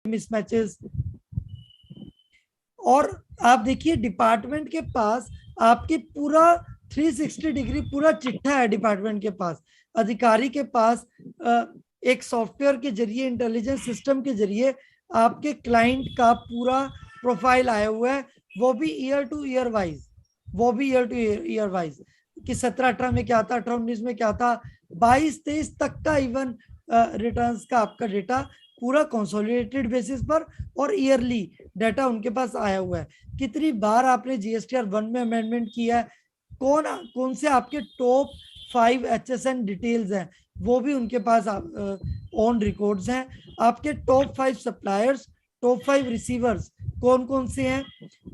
मिसमैचेस। और आप देखिए डिपार्टमेंट के पास आपके पूरा 360 डिग्री पूरा चिट्ठा है डिपार्टमेंट के पास। अधिकारी के पास एक सॉफ्टवेयर के जरिए, इंटेलिजेंस सिस्टम के जरिए आपके क्लाइंट का पूरा प्रोफाइल आया हुआ है, वो भी ईयर टू ईयर वाइज, वो भी ईयर टू ईयर वाइज कि 17-18 में क्या था, 18-19 में क्या था, 22-23 तक का इवन रिटर्न्स का आपका डेटा पूरा कंसोलिडेटेड बेसिस पर और ईयरली डाटा उनके पास आया हुआ है। कितनी बार आपने जीएसटीआर 1 में अमेंडमेंट किया है, कौन कौन से आपके टॉप 5 HSN डिटेल्स हैं, वो भी उनके पास ऑन रिकॉर्ड्स हैं। आपके टॉप 5 सप्लायर्स, टॉप 5 रिसीवर्स कौन कौन से हैं,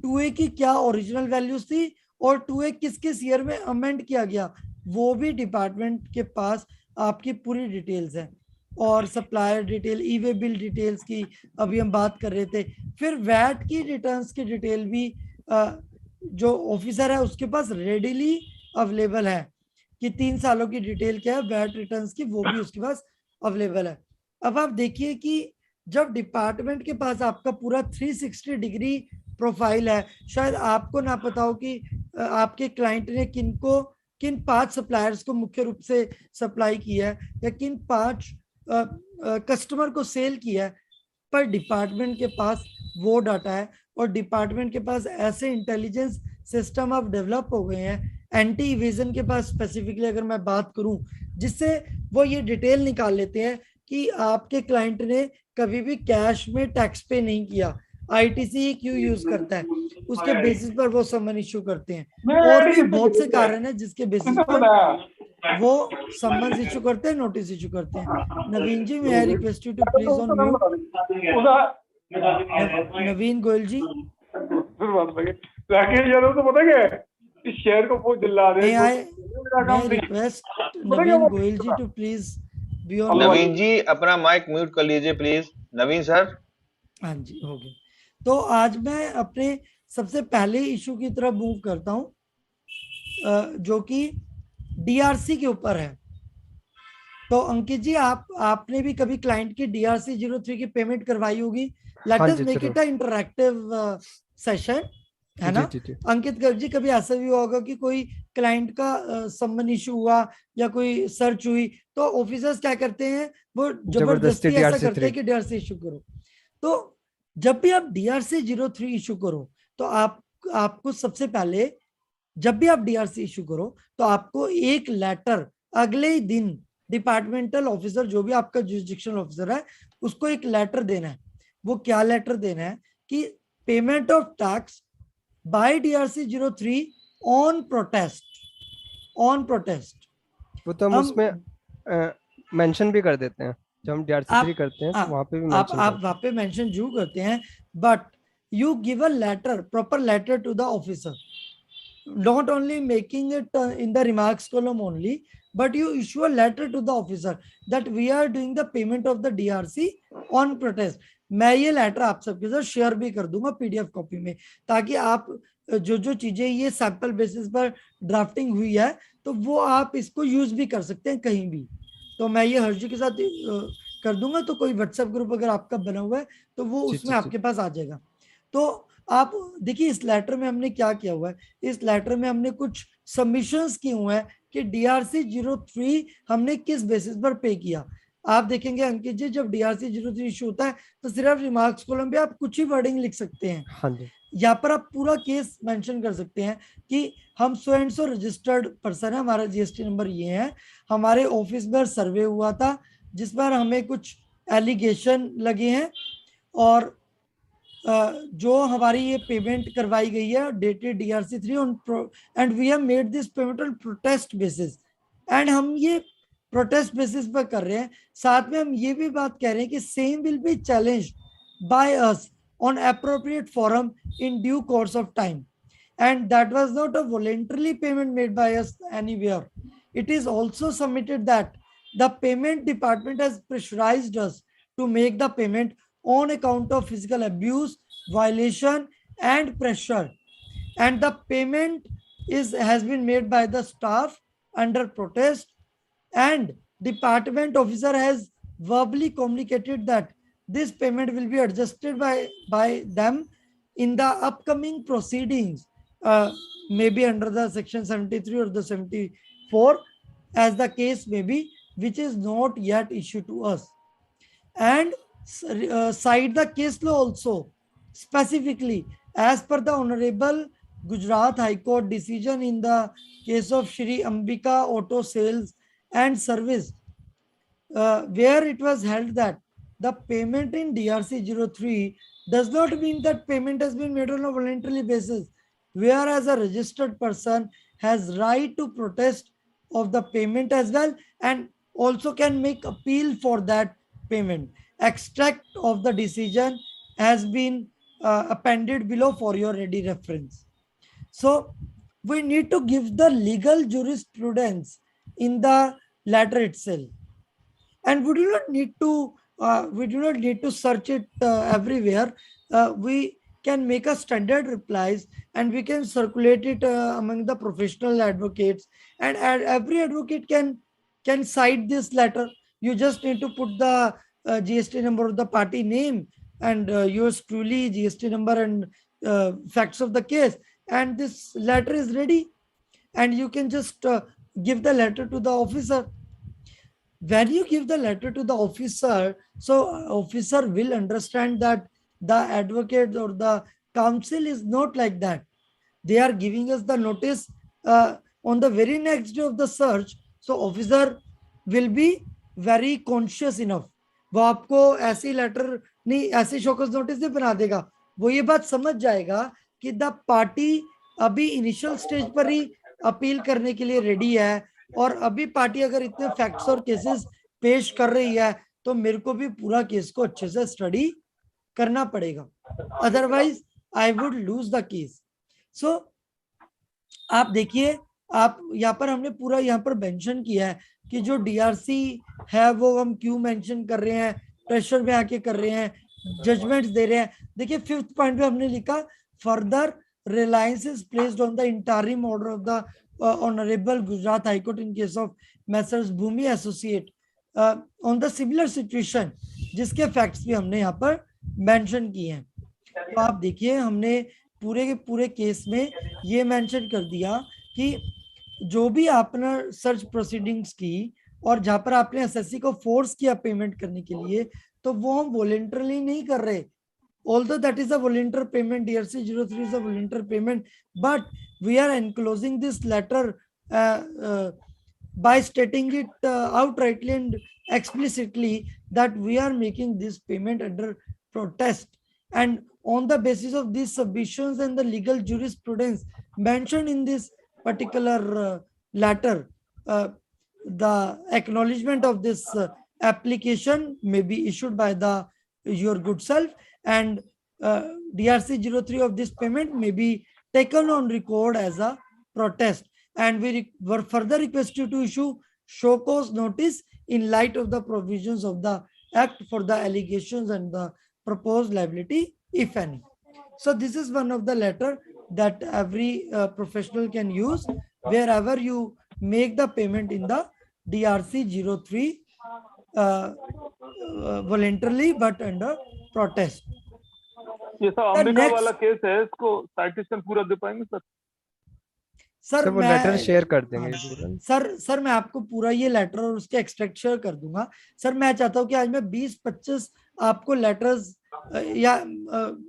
2A की क्या ओरिजिनल वैल्यूज थी और 2A किस किस ईयर में अमेंड किया गया, वो भी डिपार्टमेंट के पास आपकी पूरी डिटेल्स है। और सप्लायर डिटेल, ई वे बिल डिटेल्स की अभी हम बात कर रहे थे। फिर वैट की रिटर्न्स की डिटेल भी जो ऑफिसर है उसके पास रेडिली अवेलेबल है कि 3 सालों की डिटेल क्या है वैट रिटर्न्स की, वो भी उसके पास अवेलेबल है। अब आप देखिए कि जब डिपार्टमेंट के पास आपका पूरा 360 डिग्री प्रोफाइल है, शायद आपको ना पता हो कि आपके क्लाइंट ने किन 5 सप्लायर्स को मुख्य रूप से सप्लाई किया है या किन 5 कस्टमर को सेल किया है, पर डिपार्टमेंट के पास वो डाटा है। और डिपार्टमेंट के पास ऐसे इंटेलिजेंस सिस्टम अब डेवलप हो गए हैं, एंटी इवेजन के पास स्पेसिफिकली अगर मैं बात करूं, जिससे वो ये डिटेल निकाल लेते हैं कि आपके क्लाइंट ने कभी भी कैश में टैक्स पे नहीं किया, आईटीसी क्यों यूज करता है, उसके बेसिस पर वो समन इश्यू करते हैं। और भी बहुत से कारण है जिसके बेसिस पर वो समन्स इश्यू करते हैं, नोटिस इश्यू करते हैं। नवीन जी, मैं request you to please on mute. Naveen Goyal ji, Rakesh Yadav तो पता क्या है, इस शहर को बहुत दिला रहे हैं। मैं request Naveen Goyal ji to please be on. Naveen ji अपना माइक म्यूट कर लीजिए प्लीज, नवीन सर। हाँ जी, हो गया। तो आज मैं अपने सबसे पहले इशू की तरफ मूव करता हूं, जो कि डीआरसी के ऊपर है। तो अंकित जी, आपने भी कभी क्लाइंट की डीआरसी 03 की पेमेंट करवाई होगी। Let us make it a interactive session, है ना। अंकित गर्ग जी, कभी ऐसा भी होगा कि कोई क्लाइंट का सम्मन इशू हुआ या कोई सर्च हुई तो ऑफिसर्स क्या करते हैं, वो जबरदस्ती ऐसा करते हैं कि डीआरसी इशू करो। तो जब भी आप डीआरसी 03 इशू करो तो आपको सबसे पहले, जब भी आप डीआरसी इशू करो तो आपको एक लेटर अगले ही दिन डिपार्टमेंटल ऑफिसर, जो भी आपका जुरिसडिक्शनल ऑफिसर है, उसको एक लेटर देना है। वो क्या लेटर देना है कि payment of tax bye DRC 03 on protest, on protest. वो तो हम उसमें मेंशन भी कर देते हैं, जब हम डीआरसी 3 करते हैं तो वहां पे भी आप वहां पे मेंशन जरूर करते हैं, but you give a letter, proper letter to the officer, not only making it in the remarks column only, but you issue a letter to the officer that we are doing the payment of the DRC on protest. मैं ये letter आप सबके साथ share भी कर दूंगा PDF copy में, ताकि आप जो चीजें ये सैंपल बेसिस पर ड्राफ्टिंग हुई है तो वो आप इसको यूज भी कर सकते हैं कहीं भी। तो मैं ये हर्जी के साथ कर दूंगा, तो कोई व्हाट्सएप ग्रुप अगर आपका बना हुआ है तो वो उसमें आपके पास आ जाएगा। तो आप देखिए इस लेटर में हमने क्या किया हुआ है, इस लेटर में हमने कुछ सबमिशंस किए हुए हैं कि डीआरसी 03 हमने किस बेसिस पर पे किया। आप देखेंगे अंकित जी, जब डीआरसी 03 इशू होता है तो सिर्फ रिमार्क्स कॉलम पे आप कुछ ही वर्डिंग लिख सकते हैं। हाँ जी, यहाँ पर आप पूरा केस मेंशन कर सकते हैं कि हम सो एंड सो रजिस्टर्ड पर्सन है, हमारा जीएसटी नंबर ये है, हमारे ऑफिस में सर्वे हुआ था जिस पर हमें कुछ एलिगेशन लगे हैं और जो हमारी ये पेमेंट करवाई गई है dated DRC 3 on and we have made this payment on protest basis, एंड हम ये प्रोटेस्ट बेसिस पर कर रहे हैं। साथ में हम ये भी बात कह रहे हैं कि same will be challenged by us on appropriate forum in due course of time, and that was not a voluntarily payment made by us anywhere. It is also submitted that the payment department has pressurized us to make the payment on account of physical abuse, violation and pressure, and the payment has been made by the staff under protest, and department officer has verbally communicated that this payment will be adjusted by them in the upcoming proceedings, maybe under the section 73 or the 74, as the case may be, which is not yet issued to us. And cite the case law also specifically as per the Honorable Gujarat High Court decision in the case of Shri Ambika Auto Sales and Service, where it was held that the payment in DRC 03 does not mean that payment has been made on a voluntary basis, whereas a registered person has right to protest of the payment as well, and also can make appeal for that payment. Extract of the decision has been appended below for your ready reference. So we need to give the legal jurisprudence in the letter itself, and we do not need to search it everywhere. We can make a standard replies, and we can circulate it among the professional advocates, and every advocate can cite this letter. You just need to put the GST number of the party name, and yours truly GST number and facts of the case, and this letter is ready, and you can just give the letter to the officer. When you give the letter to the officer, so officer will understand that the advocate or the counsel is not like that. They are giving us the notice on the very next day of the search. So officer will be very conscious enough. वो आपको ऐसी letter नहीं, ऐसी showcase notice नहीं बना देगा. वो ये बात समझ जाएगा कि द पार्टी अभी इनिशियल स्टेज पर ही अपील करने के लिए रेडी है, और अभी पार्टी अगर इतने फैक्ट्स और केसेस पेश कर रही है तो मेरे को भी पूरा केस को अच्छे से स्टडी करना पड़ेगा, otherwise I would lose the case. So आप देखिए, आप यहाँ पर हमने पूरा यहाँ पर मेंशन किया है कि जो डीआरसी है वो हम क्यों मेंशन कर रहे हैं, प्रेशर में आके कर रहे हैं, जजमेंट्स दे रहे हैं. देखिए 5th पॉइंट में हमने लिखा, further reliance is placed on the interim order of the Honorable Gujarat High Court in case of Messrs Bhumi Associate on the similar situation, जिसके फैक्ट्स भी हमने यहाँ पर मेंशन किए हैं. तो आप देखिए, हमने पूरे के पूरे केस में ये मेंशन कर दिया कि जो भी आपने सर्च प्रोसीडिंग्स की और जहां पर आपने एसएससी को फोर्स किया पेमेंट करने के लिए, तो वो हम वॉलंटरली नहीं कर रहे. Although that is a voluntary payment, DRC 03 is a voluntary payment, but we are enclosing this letter by stating it outrightly and explicitly that we are making this payment under protest, and on the basis of these submissions and the legal jurisprudence mentioned in this particular letter, the acknowledgement of this application may be issued by your good self, and DRC 03 of this payment may be taken on record as a protest, and we were further request you to issue show cause notice in light of the provisions of the act for the allegations and the proposed liability, if any. So this is one of the letter that every professional can use wherever you make the payment in the DRC 03 voluntarily but under protest. ये सब अंबिका वाला case है, इसको citation पूरा दे पाएंगे sir? Sir वो letter share कर देंगे. सर मैं आपको पूरा ये लेटर और उसके एक्सट्रैक्ट शेयर कर दूंगा. सर मैं चाहता हूँ कि आज मैं 20-25 आपको लेटर्स या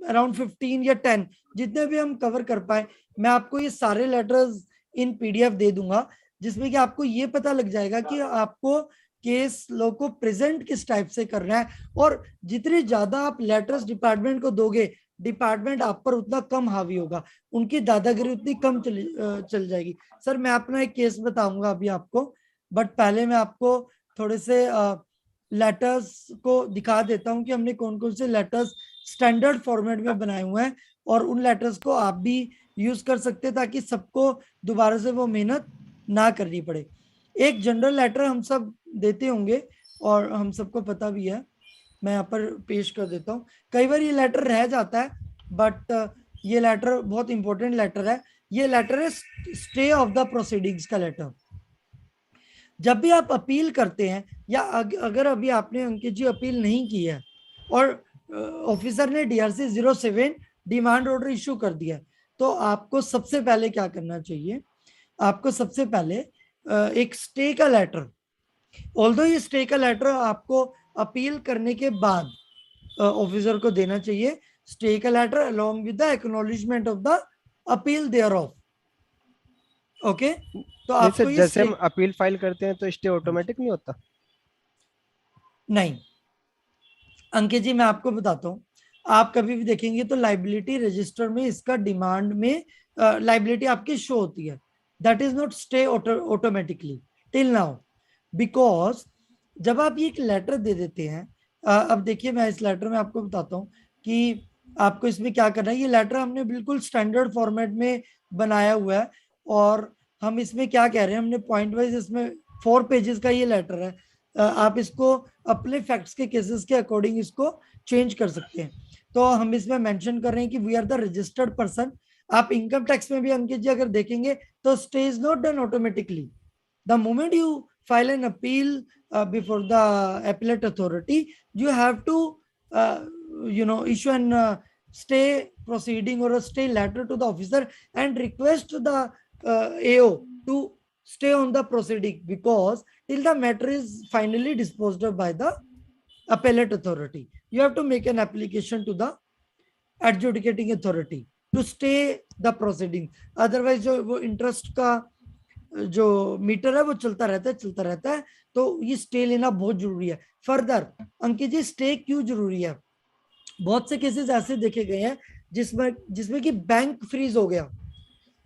अराउंड 15 या 10 जितने भी हम कवर कर पाए, मैं आपको ये सारे लेटर्स इन पीडीएफ दे दूंगा, जिसमें कि आपको ये पता लग जाएगा कि आपको केस लॉ को प्रेजेंट किस टाइप से करना है, और जितने ज्यादा आप लेटर्स डिपार्टमेंट को दोगे, डिपार्टमेंट आप पर उतना कम हावी होगा, उनकी दादागिरी उतनी कम चल जाएगी. सर मैं अपना एक केस बताऊंगा अभी आपको, बट पहले मैं आपको थोड़े से लेटर्स को दिखा देता हूं कि हमने कौन कौन से लेटर्स स्टैंडर्ड फॉर्मेट में बनाए हुए हैं, और उन लेटर्स को आप भी यूज कर सकते हैं ताकि सबको दोबारा से वो मेहनत ना करनी पड़े. एक जनरल लेटर हम सब देते होंगे और हम सबको पता भी है, मैं यहाँ पर पेश कर देता हूँ. कई बार ये लेटर रह जाता है, बट ये लेटर बहुत इंपॉर्टेंट लेटर है. ये लेटर है स्टे ऑफ द प्रोसीडिंग्स का लेटर. जब भी आप अपील करते हैं, या अगर अभी आपने अंकित जी अपील नहीं की है, और ऑफिसर ने DRC 07 डिमांड ऑर्डर इशू कर दिया, तो आपको सबसे पहले क्या करना चाहिए? आपको सबसे पहले एक स्टे का लेटर, ऑल्दो ये स्टे का लेटर आपको अपील करने के बाद ऑफिसर को देना चाहिए, स्टे का letter along with the acknowledgement of the appeal thereof. Okay, तो आपको ये जैसे हम अपील फाइल करते हैं तो स्टे ऑटोमेटिक नहीं होता? नहीं अंकित जी, मैं आपको बताता हूँ, आप कभी भी देखेंगे तो लाइबिलिटी रजिस्टर में इसका डिमांड में लाइबिलिटी आपकी शो होती है, that is not stay automatically till now, because जब आप ये एक लेटर दे देते हैं, अब देखिए मैं इस लेटर में आपको बताता हूँ कि आपको इसमें क्या करना है। ये लेटर हमने बिल्कुल स्टैंडर्ड फॉर्मेट में बनाया हुआ है, और हम इसमें क्या कह रहे हैं, हमने पॉइंट वाइज इसमें 4 पेजेस का ये लेटर है, आप इसको अपने फैक्ट्स के केसेस के अकॉर्डिंग इसको चेंज कर सकते हैं। तो हम इसमें मेंशन कर रहे हैं कि we are the registered person. आप इनकम टैक्स में भी अंकित जी अगर देखेंगे तो stay is not done automatically, the moment you file an appeal before the appellate authority, you have to issue an stay proceeding or a stay letter to the officer and request the AO to stay on the proceeding, because till the matter is finally disposed of by the appellate authority, you have to make an application to the adjudicating authority to stay the proceeding, otherwise जो वो interest का जो metre है वो चलता रहता है, तो ये स्टे लेना बहुत जरूरी है। फर्दर अंकित जी, स्टे क्यों जरूरी है? बहुत से केसेस ऐसे देखे गए हैं जिसमें कि बैंक फ्रीज हो गया,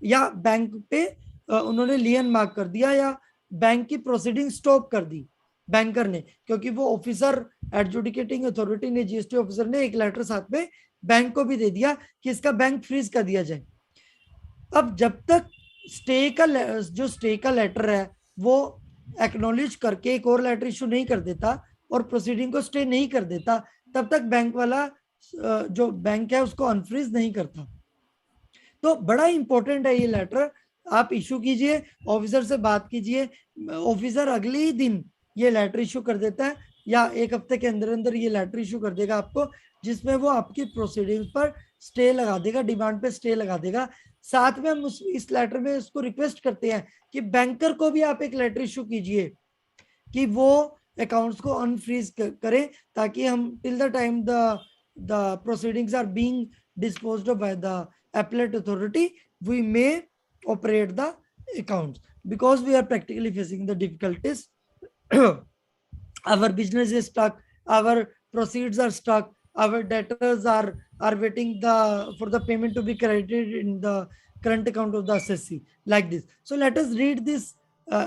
या बैंक पे उन्होंने लियन मार्क कर दिया, या बैंक की प्रोसीडिंग स्टॉप कर दी बैंकर ने, क्योंकि वो ऑफिसर एडजुडिकेटिंग अथॉरिटी ने, जीएसटी ऑफिसर ने एक लेटर साथ में बैंक को भी दे दिया कि इसका बैंक फ्रीज कर दिया जाए। अब जब तक स्टे का लेटर है वो एक्नॉलेज करके एक और लेटर इशू नहीं कर देता और प्रोसीडिंग को स्टे नहीं कर देता, तब तक बैंक वाला जो बैंक है उसको अनफ्रीज नहीं करता। तो बड़ा इंपॉर्टेंट है ये लेटर, आप इशू कीजिए, ऑफिसर से बात कीजिए, ऑफिसर अगले ही दिन ये लेटर इशू कर देता है, या एक हफ्ते के अंदर अंदर ये लेटर इशू कर देगा आपको, जिसमें वो आपकी प्रोसीडिंग पर स्टे लगा देगा, डिमांड पे स्टे लगा देगा। साथ में हम इस लेटर में उसको रिक्वेस्ट करते हैं कि बैंकर को भी आप एक लेटर इशू कीजिए कि वो अकाउंट्स को अनफ्रीज करें, ताकि हम till the time the proceedings are being disposed of by the appellate authority we may operate the accounts, because we are practically facing the difficulties. Our business is stuck, our proceeds are stuck, our debtors are waiting for the payment to be credited in the current account of the assessee, like this. So let us read this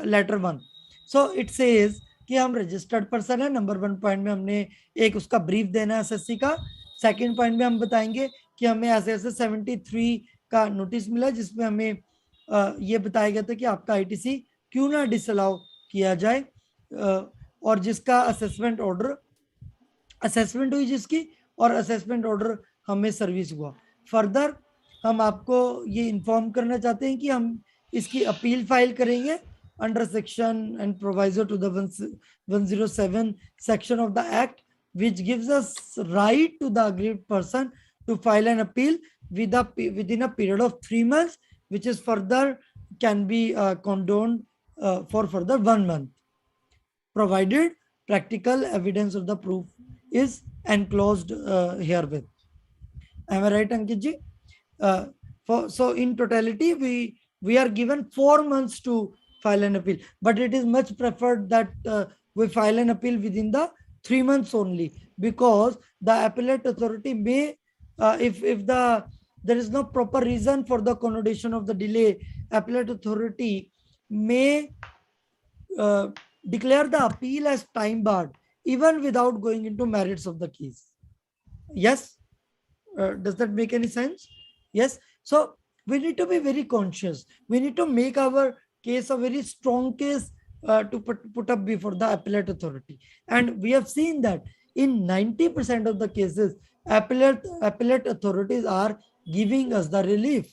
letter 1. So it says कि हम registered person है, number 1 point में हमने एक उसका brief देना है SSC का। सेकंड पॉइंट में हम बताएंगे कि हमें ऐसे 73 का नोटिस मिला, जिसमें हमें ये बताया गया था कि आपका आईटीसी क्यों ना डिसअलाउ किया जाए, और जिसका असेसमेंट हुई जिसकी, और असेसमेंट ऑर्डर हमें सर्विस हुआ। फर्दर हम आपको ये इन्फॉर्म करना चाहते हैं कि हम इसकी अपील फाइल करेंगे under section and proviso to the 107 section of the act, which gives us right to the aggrieved person to file an appeal within a period of 3 months, which is further can be condoned for further 1 month, provided practical evidence of the proof is enclosed herewith. Am I right, Ankit ji? So in totality, we are given 4 months to file an appeal, but it is much preferred that we file an appeal within the 3 months only, because the appellate authority may, if there is no proper reason for the connotation of the delay, appellate authority may declare the appeal as time barred even without going into merits of the case. Yes, does that make any sense? Yes. So we need to be very conscious. We need to make our case a very strong case to put up before the appellate authority, and we have seen that in 90% of the cases appellate authorities are giving us the relief.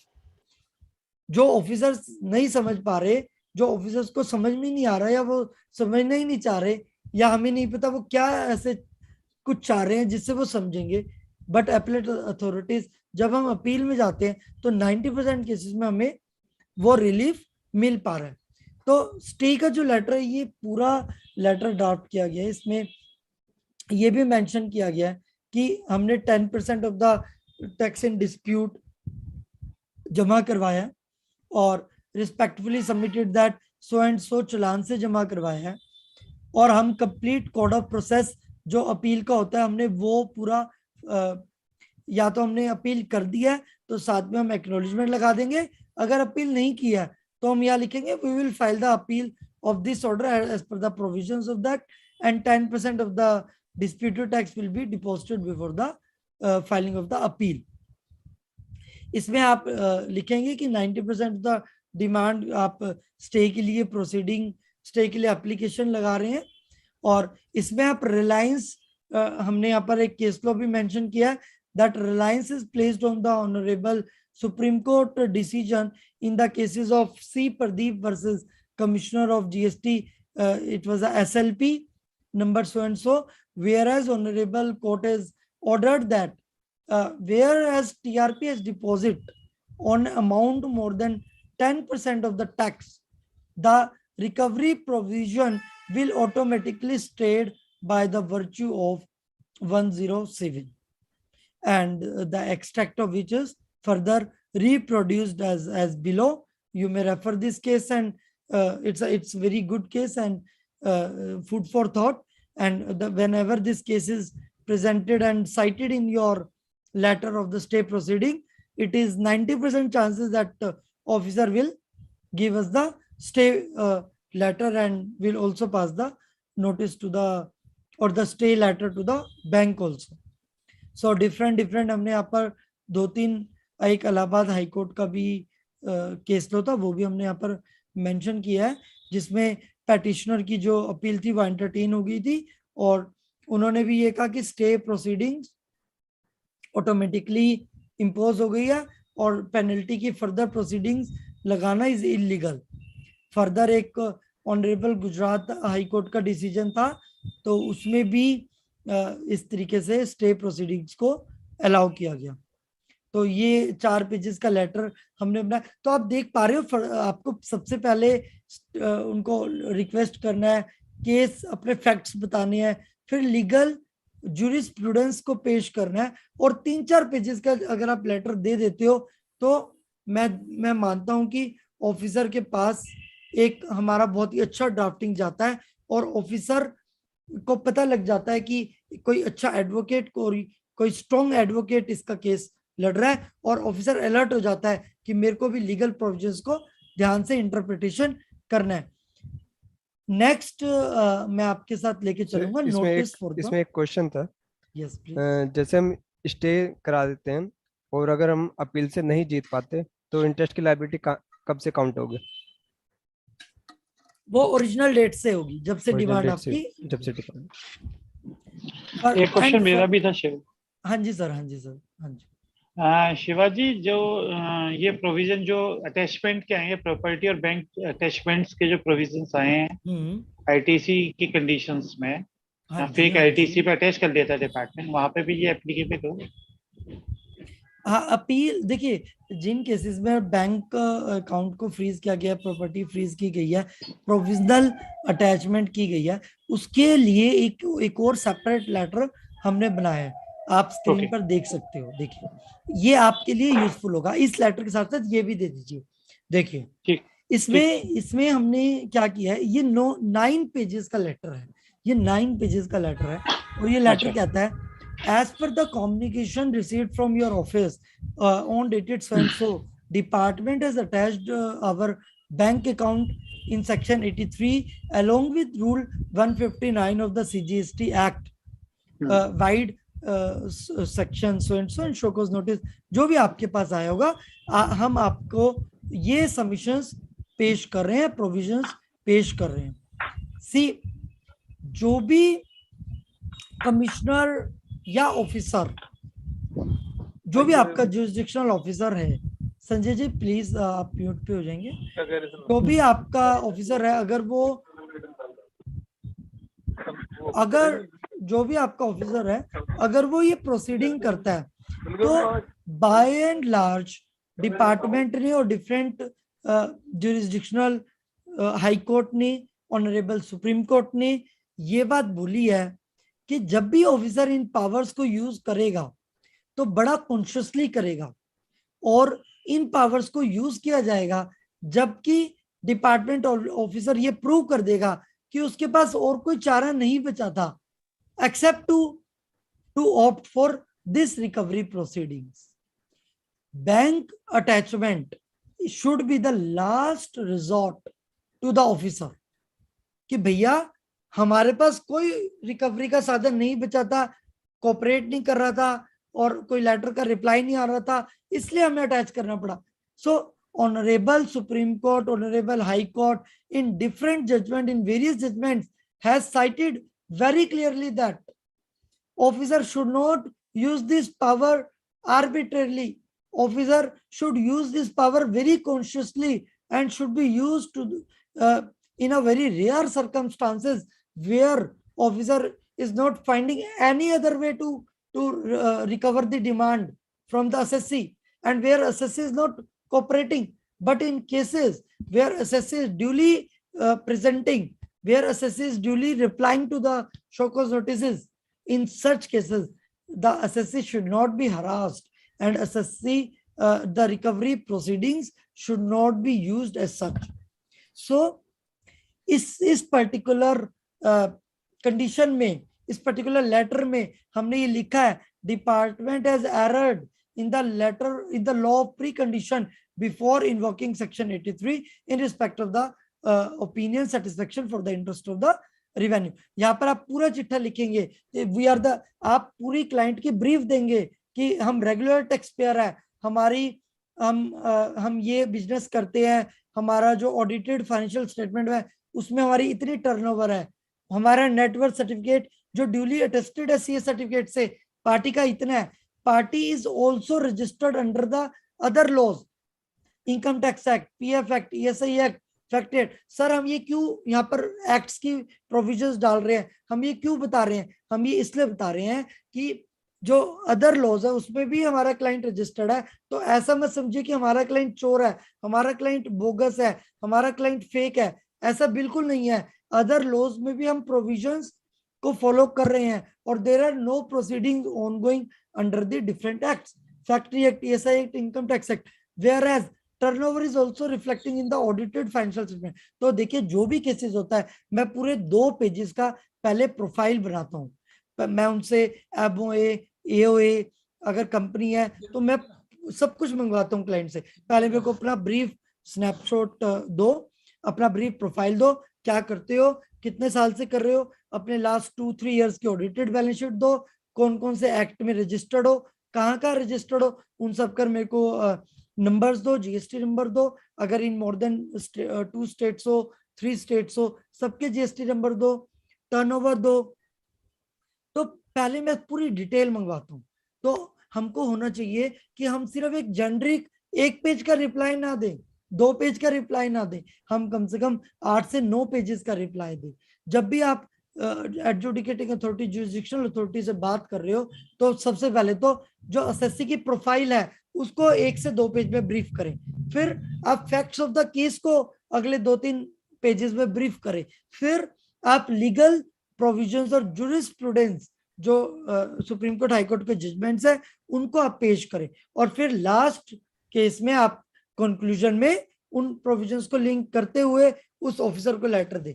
जो officers नहीं समझ पा रहे, जो officers को समझ में नहीं आ रहा, या वो समझना ही नहीं चाह रहे, या हमें नहीं पता वो क्या ऐसे कुछ चाह रहे हैं जिससे वो समझेंगे, बट एपेलेट अथॉरिटीज जब हम अपील में जाते हैं तो 90% केसेस में हमें वो रिलीफ मिल पा रहा है। तो स्टे का जो लेटर है ये पूरा लेटर ड्राफ्ट किया गया है, इसमें ये भी मेंशन किया गया है कि हमने 10% of the tax in dispute जमा करवाया है और respectfully submitted that so and so चालान से जमा करवाया है, और हम कंप्लीट कोड ऑफ प्रोसेस जो अपील का होता है हमने वो पूरा या तो हमने अपील कर दिया है तो साथ में हम एक्नॉलेजमेंट लगा देंगे, अगर अपील नहीं किया तो हम यहाँ लिखेंगे we will file the appeal of this order as per the provisions of that and 10% of the disputed tax will be deposited before the filing of the appeal. इसमें आप लिखेंगे कि 90% ऑफ द डिमांड आप stay के लिए proceeding, stay के लिए application लगा रहे हैं, और इसमें आप रिलायंस, हमने यहाँ पर एक केस लॉ भी मेंशन किया है that reliance is placed on the honourable supreme court decision in the cases of C Pradeep versus commissioner of GST, it was a SLP number so and so, whereas honorable court has ordered that whereas TRP has deposit on amount more than 10% of the tax, the recovery provision will automatically stayed by the virtue of 107, and the extract of which is further reproduced as below. You may refer this case, and it's very good case and food for thought, and whenever this case is presented and cited in your letter of the stay proceeding, it is 90% chances that officer will give us the stay letter and will also pass the notice to the or the stay letter to the bank also. So different हमने यहाँ पर 2-3, एक Allahabad high court का भी case लो था, वो भी हमने यहाँ पर मेंशन किया है, जिसमें पैटिशनर की जो अपील थी वो एंटरटेन हो गई थी और उन्होंने भी ये कहा कि स्टे प्रोसीडिंग्स ऑटोमेटिकली इम्पोज हो गई है और पेनल्टी की फर्दर प्रोसीडिंग्स लगाना इज इलीगल। फर्दर एक ऑनरेबल गुजरात हाई कोर्ट का डिसीजन था, तो उसमें भी इस तरीके से स्टे प्रोसीडिंग्स को अलाउ किया गया। तो ये 4 पेजेस का लेटर हमने बनाया। तो आप देख पा रहे हो, आपको सबसे पहले उनको रिक्वेस्ट करना है, केस अपने फैक्ट्स बताने हैं, फिर लीगल जूरिस्प्रूडेंस को पेश करना है, और 3-4 पेजेस का अगर आप लेटर दे देते हो तो मैं मानता हूं कि ऑफिसर के पास एक हमारा बहुत ही अच्छा ड्राफ्टिंग जाता है और ऑफिसर को पता लग जाता है कि कोई अच्छा एडवोकेट को, कोई स्ट्रॉन्ग एडवोकेट इसका केस लड़ रहा है, और ऑफिसर अलर्ट हो जाता है कि मेरे को भी लीगल प्रोविजंस को ध्यान से इंटरप्रिटेशन करना है। नेक्स्ट मैं आपके साथ लेके चलूंगा नोटिस फॉर द। इसमें एक क्वेश्चन था। Yes please. जैसे हम स्टे करा देते हैं और अगर हम अपील से नहीं जीत पाते तो इंटरेस्ट की लायबिलिटी कब से काउंट होगी? वो ओरिजिनल डेट से होगी, जब से डिमांड आपकी, जब से डिमांड। एक क्वेश्चन मेरा भी था शिव। हाँ जी सर, हाँ जी सर, हाँ जी। शिवाजी, जो ये प्रोविजन जो अटैचमेंट के आए हैं, प्रॉपर्टी और बैंक अटैचमेंट्स के जो प्रोविजंस आए हैं आईटीसी की कंडीशंस में, फेक आईटीसी पे अटैच कर देता है डिपार्टमेंट, वहां पे भी ये एप्लीकेबल हो? हाँ, अपील देखिए, जिन केसेस में बैंक अकाउंट को फ्रीज किया गया, प्रॉपर्टी फ्रीज की गई है, प्रोविजनल अटैचमेंट की गई है, उसके लिए एक और सेपरेट लेटर हमने बनाया है, आप स्क्रीन पर देख सकते हो। देखिए, ये आपके लिए यूजफुल होगा, इस लेटर के साथ साथ ये भी दे दीजिए। देखिए इसमें हमने क्या किया है, ये 9 पेजेस का लेटर है, ये 9 पेजेस का लेटर है, और ये लेटर कहता है, as per the communication received from your office on dated so and so, department has attached our bank account in section 83 along with rule 159 of the CGST Act, wide section so and so, and show cause notice। जो भी आपके पास आया होगा, हम आपको ये submissions पेश कर रहे हैं, प्रोविजंस पेश कर रहे हैं। सी, जो भी कमिश्नर या ऑफिसर, जो भी आपका जुरिस्डिक्शनल ऑफिसर है, संजय जी प्लीज आप म्यूट पे हो जाएंगे, तो भी आपका ऑफिसर है, अगर जो भी आपका ऑफिसर है, अगर वो ये प्रोसीडिंग करता है तो बाय एंड लार्ज डिपार्टमेंट ने और डिफरेंट जुरिस्डिक्शनल हाई कोर्ट ने, ऑनरेबल सुप्रीम कोर्ट ने ये बात बोली है कि जब भी ऑफिसर इन पावर्स को यूज करेगा तो बड़ा कॉन्शियसली करेगा, और इन पावर्स को यूज किया जाएगा जबकि डिपार्टमेंट ऑफिसर ये प्रूव कर देगा कि उसके पास और कोई चारा नहीं बचा था except to opt for this recovery proceedings. Bank attachment should be the last resort to the officer कि भैया हमारे पास कोई रिकवरी का साधन नहीं बचा था, कोऑपरेट नहीं कर रहा था और कोई लेटर का रिप्लाई नहीं आ रहा था, इसलिए हमें अटैच करना पड़ा. So honourable supreme court, honourable high court in different judgment, in various judgments, has cited very clearly that officer should not use this power arbitrarily. Officer should use this power very consciously and should be used to in a very rare circumstances where officer is not finding any other way to recover the demand from the assessee, and where assessee is not cooperating. But in cases where assessee is duly presenting, where assessee is duly replying to the show cause notices, in such cases, the assessee should not be harassed, and assessee, the recovery proceedings should not be used as such. So, इस particular condition में, इस particular letter में हमने ये लिखा है, department has erred in the letter, in the law of precondition before invoking section 83 in respect of the opinion satisfaction for the interest of the revenue. यहाँ पर आप पूरा चिट्ठा लिखेंगे, we are the, आप पूरी क्लाइंट की ब्रीफ देंगे कि हम रेगुलर टैक्स पेयर है, हमारी हम ये बिजनेस करते हैं, हमारा जो ऑडिटेड फाइनेंशियल स्टेटमेंट है उसमें हमारी इतनी टर्नओवर है, हमारा नेटवर्क सर्टिफिकेट जो ड्यूली अटेस्टेड है सीए सर्टिफिकेट से पार्टी का इतना है, party is also registered under the other laws, income tax act, pf act, esi act, fact act. Sir हम ये क्यों यहाँ पर एक्ट्स की प्रोविजंस डाल रहे हैं, हम ये क्यों बता रहे हैं, हम ये इसलिए बता रहे हैं कि जो अदर लॉज है उसमें भी हमारा क्लाइंट रजिस्टर्ड है, तो ऐसा मत समझिए कि हमारा क्लाइंट चोर है, हमारा क्लाइंट बोगस है, हमारा क्लाइंट फेक है, ऐसा बिल्कुल नहीं है. अदर लॉज में भी हम प्रोविजंस को फॉलो कर रहे हैं, और there are no proceedings ongoing under the different acts, factory act, ESI act, income tax act, whereas turnover is also reflecting in the audited financial statement. तो देखिए जो भी केसेस होता है मैं पूरे 2 पेजेस का पहले प्रोफाइल बनाता हूँ, मैं उनसे एबओए, एओए, अगर कंपनी है तो मैं सब कुछ मंगवाता हूँ क्लाइंट से. पहले मेरे को अपना ब्रीफ स्नैपशॉट दो, अपना ब्रीफ प्रोफाइल दो, क्या करते हो, कितने साल से कर रहे हो, अपने लास्ट 2-3 इयर्स की ऑडिटेड बैलेंस शीट दो, कौन कौन से एक्ट में रजिस्टर्ड हो, कहाँ कहाँ रजिस्टर्ड हो, उन सब कर मेरे को नंबर्स दो, जीएसटी नंबर दो, अगर इन मोर देन 2 स्टेट्स हो, 3 स्टेट्स हो, सबके जीएसटी नंबर दो, टर्नओवर दो. तो पहले मैं पूरी डिटेल मंगवाता हूँ. तो हमको होना चाहिए कि हम सिर्फ एक जेनरिक 1 पेज का रिप्लाई ना दें, 2 पेज का रिप्लाई ना दें, हम कम से कम 8 से 9 पेजेस का रिप्लाई दें. जब भी आप एडजुडिकेटिंग अथॉरिटी, जुरिसडिक्शनल अथॉरिटी से बात कर रहे हो तो सबसे पहले तो जो असेसी की प्रोफाइल है उसको 1 से 2 पेज में ब्रीफ करें, फिर आप फैक्ट्स ऑफ द केस को अगले 2-3 पेजेस में ब्रीफ करें, फिर आप लीगल प्रोविजंस और जुरिस्प्रूडेंस जो सुप्रीम कोर्ट, हाई कोर्ट के जजमेंट्स है उनको आप पेश करें, और फिर लास्ट केस में आप कंक्लूजन में उन प्रोविजंस को लिंक करते हुए उस ऑफिसर को लेटर दे.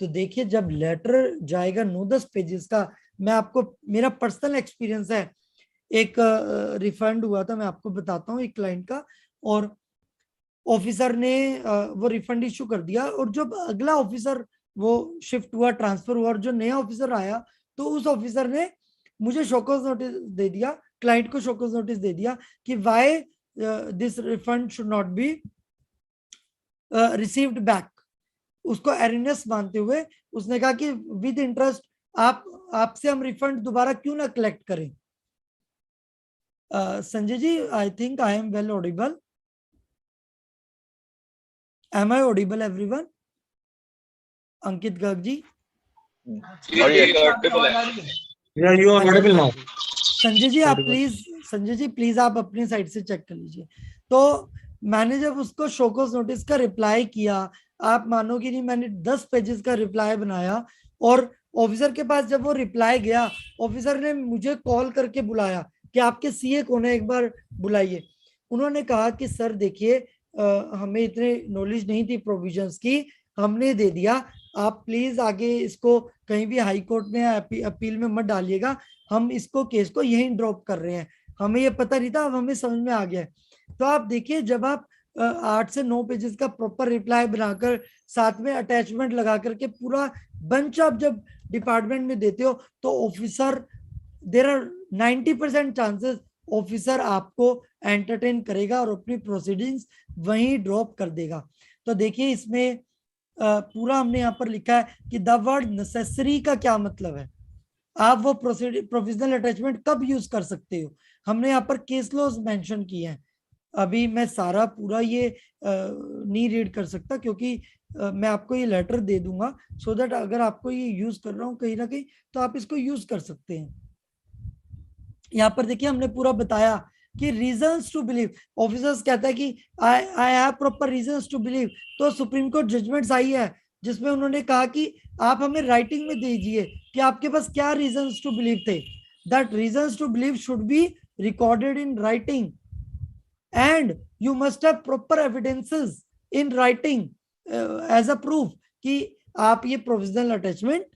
तो देखिए जब लेटर जाएगा 9-10 पेजेस का, मैं आपको, मेरा पर्सनल एक्सपीरियंस है, एक रिफंड हुआ था, मैं आपको बताता हूँ, एक क्लाइंट का, और ऑफिसर ने वो रिफंड इशू कर दिया, और जब अगला ऑफिसर वो शिफ्ट हुआ, ट्रांसफर हुआ, और जो नया ऑफिसर आया तो उस ऑफिसर ने मुझे शोकॉज नोटिस दे दिया, क्लाइंट को शोकॉज नोटिस दे दिया कि why this refund should not be received back. उसको एरिनेस मानते हुए उसने कहा कि विद इंटरेस्ट आपसे हम रिफंड दोबारा क्यों ना कलेक्ट करें. Sanjay ji, I think I am well audible. Am I audible everyone? Ankit Garg ji? Yeah, you are audible now. Sanjay ji आप प्लीज आप अपनी साइड से चेक कर लीजिए। तो मैंने जब उसको शोकॉज नोटिस का रिप्लाई किया, आप मानोगे नहीं, मैंने 10 पेजेस का रिप्लाई बनाया, और ऑफिसर के पास जब वो रिप्लाई गया, ऑफिसर ने मुझे कॉल करके बुलाया कि आपके सीए कौन है, एक बार बुलाइए। उन्होंने कहा कि सर देखिए हमें इतने नॉलेज नहीं थी प्रोविजंस की, हमने दे दिया, आप प्लीज आगे इसको कहीं भी हाई कोर्ट में अपील में मत डालिएगा, हम इसको केस को यहीं ड्रॉप कर रहे हैं, हमें ये पता नहीं था, अब हमें समझ में आ गया है। तो आप देखिए जब आप 8 से 9 पेजेस का प्रॉपर रिप्लाई बनाकर साथ में अटैचमेंट लगा करके पूरा बंच आप जब डिपार्टमेंट में देते हो, तो officer, there are 90% chances officer आपको एंटरटेन करेगा और अपनी प्रोसीडिंग्स वहीं ड्रॉप कर देगा। तो देखिए इसमें पूरा हमने यहाँ पर लिखा है कि द वर्ड नेसेसरी का क्या मतलब है, आप वो प्रोविजनल अटैचमेंट कब यूज कर सकते हो, हमने यहाँ पर केस लॉज मेंशन किए हैं। अभी मैं सारा पूरा ये नहीं रीड कर सकता, क्योंकि मैं आपको ये लेटर दे दूंगा, सो दैट अगर आपको ये यूज कर रहा हूँ कहीं ना कहीं तो आप इसको यूज कर सकते हैं। यहाँ पर देखिए हमने पूरा बताया कि रीजंस टू बिलीव, ऑफिसर्स कहता है कि I have proper reasons to believe. तो सुप्रीम कोर्ट जजमेंट्स आई है जिसमें उन्होंने कहा कि आप हमें राइटिंग में दीजिए कि आपके पास क्या रीजंस टू बिलीव थे, that reasons to believe should be recorded in writing and you must have proper evidences in writing as a proof कि आप ये प्रोविजनल अटैचमेंट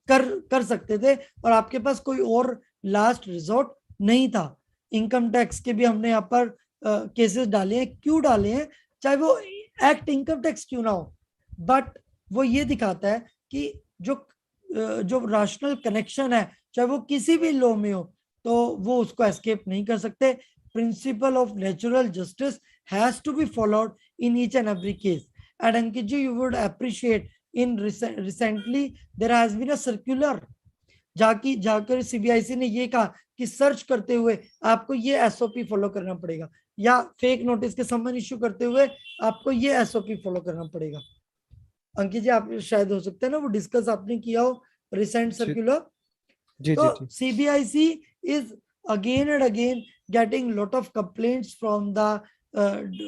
कर सकते थे और आपके पास कोई और लास्ट रिजॉर्ट नहीं था। इनकम टैक्स के भी हमने यहाँ पर केसेस डाले हैं, क्यों डाले हैं, चाहे वो एक्ट इनकम टैक्स क्यों ना हो, बट वो ये दिखाता है कि जो रैशनल कनेक्शन है, चाहे वो किसी भी लॉ में हो, तो वो उसको एस्केप नहीं कर सकते। Principle of natural justice has to be followed in each and every case. And Ankit ji, you would appreciate in recently there has been a circular जाकर सीबीआईसी ने ये कहा कि सर्च करते हुए आपको ये एसओपी फॉलो करना पड़ेगा, या फेक नोटिस के समन इश्यू करते हुए आपको ये एसओपी फॉलो करना पड़ेगा। अंकित जी आप शायद हो सकता है ना वो डिस्कस आपने किया हो रिसेंट सर्कुलर। तो CBIC is again and again getting lot of complaints from the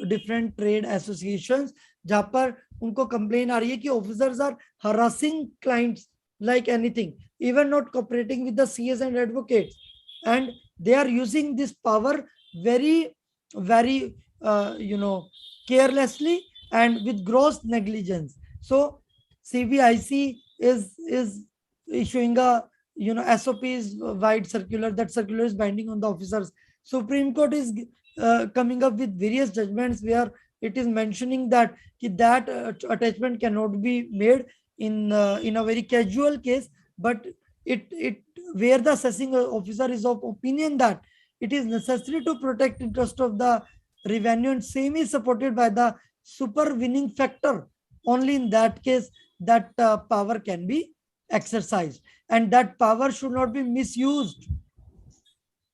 different trade associations, जहां पर उनको कंप्लेन आ रही है कि officers are harassing clients like anything, even not cooperating with the CS and advocates, and they are using this power very carelessly and with gross negligence. So CBIC is issuing a SOPs wide circular. That circular is binding on the officers. Supreme Court is coming up with various judgments where it is mentioning that attachment cannot be made in a very casual case, but it where the assessing officer is of opinion that it is necessary to protect interest of the revenue and same is supported by the supervening factor, only in that case that power can be exercised, and that power should not be misused.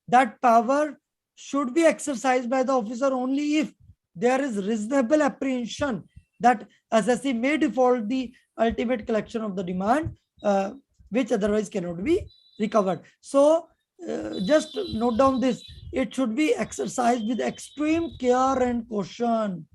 That power should be exercised by the officer only if there is reasonable apprehension that assessee may default the ultimate collection of the demand, which otherwise cannot be recovered. So just note down this, it should be exercised with extreme care and caution,